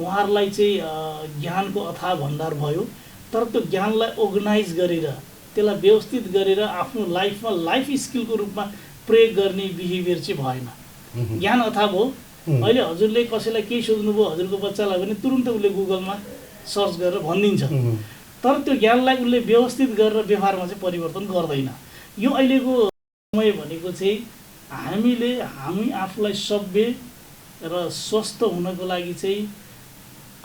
उहाँहरूलाई चाहिँ ज्ञानको अथाह भण्डार भयो, तर त्यो ज्ञानलाई अर्गनाइज गरेर त्यसलाई व्यवस्थित गरेर आफ्नो लाइफमा लाइफ स्किलको रूपमा प्रयोग गर्ने बिहेभियर चाहिँ भएन। ज्ञान अथाह भयो, अहिले हजुरले कसैलाई केही सोध्नुभयो हजुरको बच्चालाई भने तुरुन्त उसले गुगलमा सर्च गरेर भनिदिन्छ, तर त्यो ज्ञानलाई उसले व्यवस्थित गरेर व्यवहारमा चाहिँ परिवर्तन गर्दैन। यो अहिलेको समय भनेको चाहिँ हामी आफूलाई सभ्य र स्वस्थ हुनको लागि चाहिँ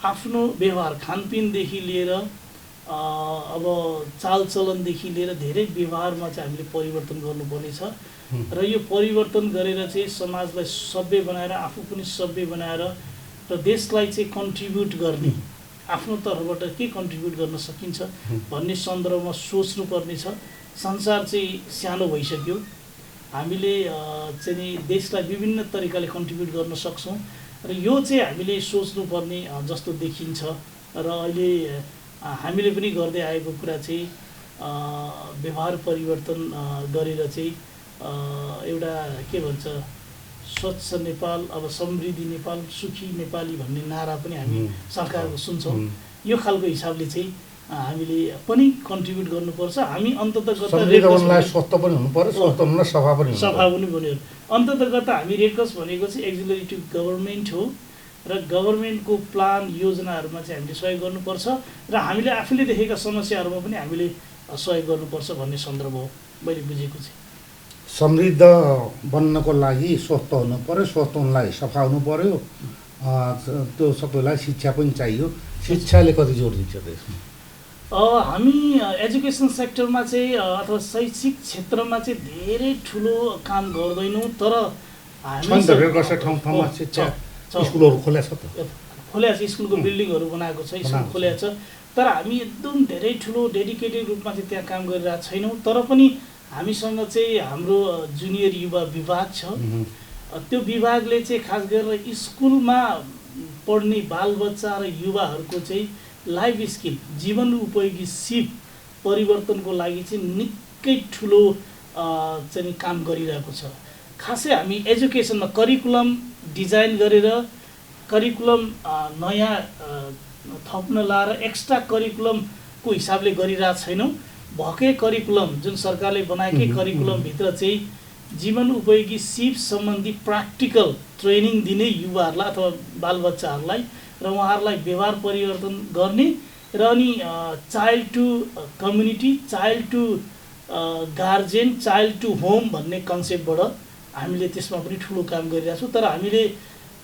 आफ्नो व्यवहार, खानपिनदेखि लिएर अब चालचलनदेखि लिएर धेरै व्यवहारमा चाहिँ हामीले परिवर्तन गर्नुपर्नेछ र यो परिवर्तन गरेर चाहिँ समाजलाई सभ्य बनाएर, आफू पनि सभ्य बनाएर र देशलाई चाहिँ कन्ट्रिब्युट गर्ने, आफ्नो तर्फबाट के कन्ट्रिब्युट गर्न सकिन्छ भन्ने सन्दर्भमा सोच्नुपर्नेछ। संसार चाहिँ सानो भइसक्यो, हामीले चाहिँ देशलाई विभिन्न तरिकाले कन्ट्रिब्युट गर्न सक्छौँ र यो चाहिँ हामीले सोच्नुपर्ने जस्तो देखिन्छ। र अहिले हामीले पनि गर्दै आएको कुरा चाहिँ व्यवहार परिवर्तन गरेर चाहिँ एउटा के भन्छ स्वच्छ नेपाल, अब समृद्धि नेपाल, सुखी नेपाली भन्ने नारा पनि हामी सरकारको सुन्छौँ। यो खालको हिसाबले चाहिँ हामीले पनि कन्ट्रिब्युट गर्नुपर्छ। हामी अन्ततगत स्वस्थ पनि हुनु पर्यो, स्वस्थ हुन सफा पनि बन्यो। अन्ततगत हामी रेड क्रस भनेको चाहिँ एक्जिक्युटिभ गभर्मेन्ट हो र गभर्मेन्टको प्लान योजनाहरूमा चाहिँ हामीले सहयोग गर्नुपर्छ र हामीले आफूले देखेका समस्याहरूमा पनि हामीले सहयोग गर्नुपर्छ भन्ने सन्दर्भ हो मैले बुझेको चाहिँ। समृद्ध बन्नको लागि स्वस्थ हुनु पर्यो, स्वस्थ हुनलाई सफा हुनु पर्यो, त्यो सबैलाई शिक्षा पनि चाहियो। शिक्षाले कति जोड दिन्छ त्यसमा? हामी एजुकेसन सेक्टरमा चाहिँ अथवा शैक्षिक क्षेत्रमा चाहिँ धेरै ठुलो काम गर्दैनौँ, तर ठाउँमा शिक्षा स्कुलहरू खोलेको छ, खोलेको छ, स्कुलको बिल्डिङहरू बनाएको छ, स्कुल खोलेको छ, तर हामी एकदम धेरै ठुलो डेडिकेटेड रूपमा चाहिँ त्यहाँ काम गरिरहेको छैनौँ। तर पनि हामीसँग चाहिँ हाम्रो जुनियर युवा विभाग छ, त्यो विभागले चाहिँ खास गरेर स्कुलमा पढ्ने बालबच्चा र युवाहरूको चाहिँ लाइफ स्किल, जीवन उपयोगी सिप परिवर्तनको लागि चाहिँ निकै ठुलो चाहिँ काम गरिरहेको छ। खासै हामी एजुकेसनमा करिकुलम डिजाइन गरेर करिकुलम नयाँ थप्न लाएर एक्स्ट्रा करिकुलमको हिसाबले गरिरहेको छैनौँ। भएकै करिकुलम जुन सरकारले बनाएकै करिकुलमभित्र चाहिँ जीवन उपयोगी सिप सम्बन्धी प्र्याक्टिकल ट्रेनिङ दिने युवाहरूलाई अथवा बालबच्चाहरूलाई र उहाँहरूलाई व्यवहार परिवर्तन गर्ने र अनि child to community, child to guardian, child to home भन्ने कन्सेप्टबाट हामीले त्यसमा पनि ठुलो काम गरिरहेको छौँ। तर हामीले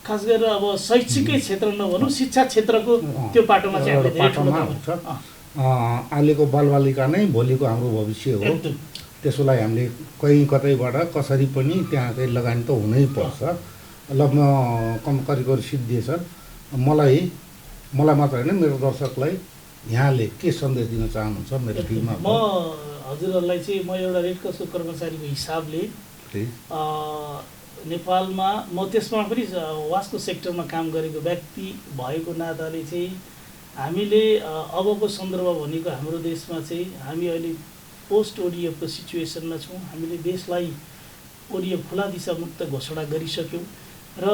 खास गरेर अब शैक्षिकै क्षेत्र नभनौँ, शिक्षा क्षेत्रको त्यो पाटोमा चाहिँ हामीले धेरै ठुलो काम गर्छौँ। अहिलेको बालबालिका नै भोलिको हाम्रो भविष्य हो। त्यसोलाई हामीले कहीँ कतैबाट कसरी पनि त्यहाँ चाहिँ लगानी त हुनैपर्छ। ल म करिकुलम सिद्धिएछ। मलाई मात्र होइन, मेरो दर्शकलाई यहाँले के सन्देश दिन चाहनुहुन्छ मेरो टिममा? म हजुरहरूलाई चाहिँ म एउटा रेड क्रसको कर्मचारीको हिसाबले नेपालमा म त्यसमा पनि वासको सेक्टरमा काम गरेको व्यक्ति भएको नाताले चाहिँ हामीले अबको सन्दर्भ भनेको हाम्रो देशमा चाहिँ हामी अहिले पोस्ट ओडिएफको सिचुएसनमा छौँ। हामीले देशलाई ओडिएफ खुला दिशामुक्त घोषणा गरिसक्यौँ र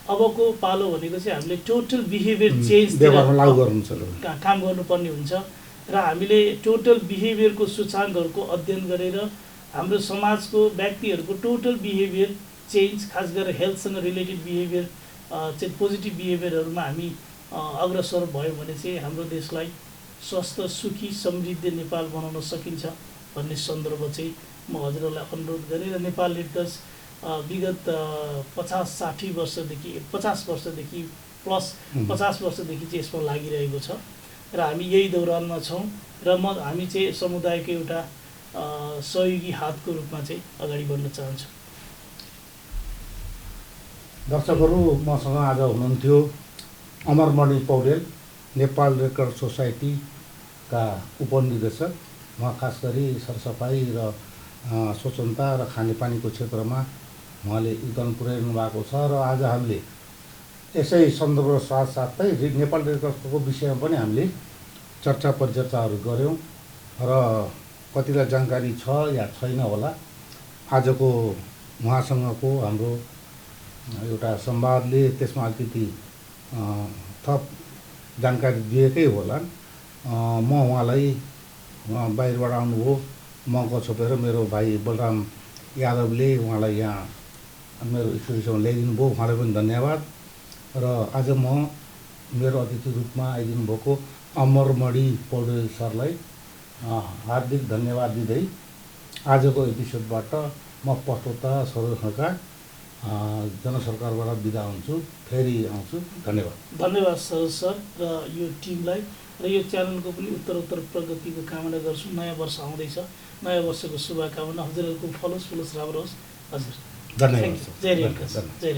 अबको पालो भनेको चाहिँ हामीले टोटल बिहेभियर चेन्जतिर काम गर्नुपर्ने हुन्छ र हामीले टोटल बिहेभियरको सूचाङ्कहरूको अध्ययन गरेर हाम्रो समाजको व्यक्तिहरूको टोटल बिहेभियर चेन्ज, खास गरेर हेल्थसँग रिलेटेड बिहेभियर चाहिँ पोजिटिभ बिहेभियरहरूमा हामी अग्रसर भयो भने चाहिँ हाम्रो देशलाई स्वस्थ, सुखी, समृद्ध नेपाल बनाउन सकिन्छ भन्ने सन्दर्भ चाहिँ म हजुरहरूलाई अनुरोध गरेँ। र नेपाल लिडर्स विगत 50-60 वर्षदेखि 50 वर्षदेखि प्लस 50 वर्षदेखि चाहिँ यसमा लागिरहेको छ र हामी यही दौरानमा छौँ र हामी चाहिँ समुदायको एउटा सहयोगी हातको रूपमा चाहिँ अगाडि बढ्न चाहन्छौँ। दर्शकहरू, मसँग आज हुनुहुन्थ्यो अमरमणि पौडेल, नेपाल रेड क्रस सोसाइटीका उपनिर्देशक। उहाँ खास गरी सरसफाइ र स्वच्छता र खानेपानीको क्षेत्रमा उहाँले योगदान पुर्याइरहनु भएको छ र आज हामीले यसै सन्दर्भ साथसाथै नेपाल रेड क्रसको विषयमा पनि हामीले चर्चा परिचर्चाहरू गऱ्यौँ र कतिलाई जानकारी छ या छैन होला। आजको उहाँसँगको हाम्रो एउटा संवादले त्यसमा अलिकति थप जानकारी दिएकै होला। म उहाँलाई बाहिरबाट आउनुभयो, मौका छोपेर मेरो भाइ बलराम यादवले उहाँलाई यहाँ मेरो स्टुडियोसम्म ल्याइदिनु भयो, उहाँलाई पनि धन्यवाद। र आज म मेरो अतिथि रूपमा आइदिनु भएको अमरमणि पौडेल सरलाई हार्दिक धन्यवाद दिँदै आजको एपिसोडबाट म पटौता सर्वेक्षणका जनसरकारबाट बिदा हुन्छु। फेरि आउँछु। धन्यवाद सरोज सर र यो टिमलाई र यो च्यानलको पनि उत्तरोत्तर प्रगतिको कामना गर्छु। नयाँ वर्ष आउँदैछ, नयाँ वर्षको शुभकामना। हजुरहरूको फलोस् राम्रो होस्। हजुर धन्यवाद। जय रेड क्रस।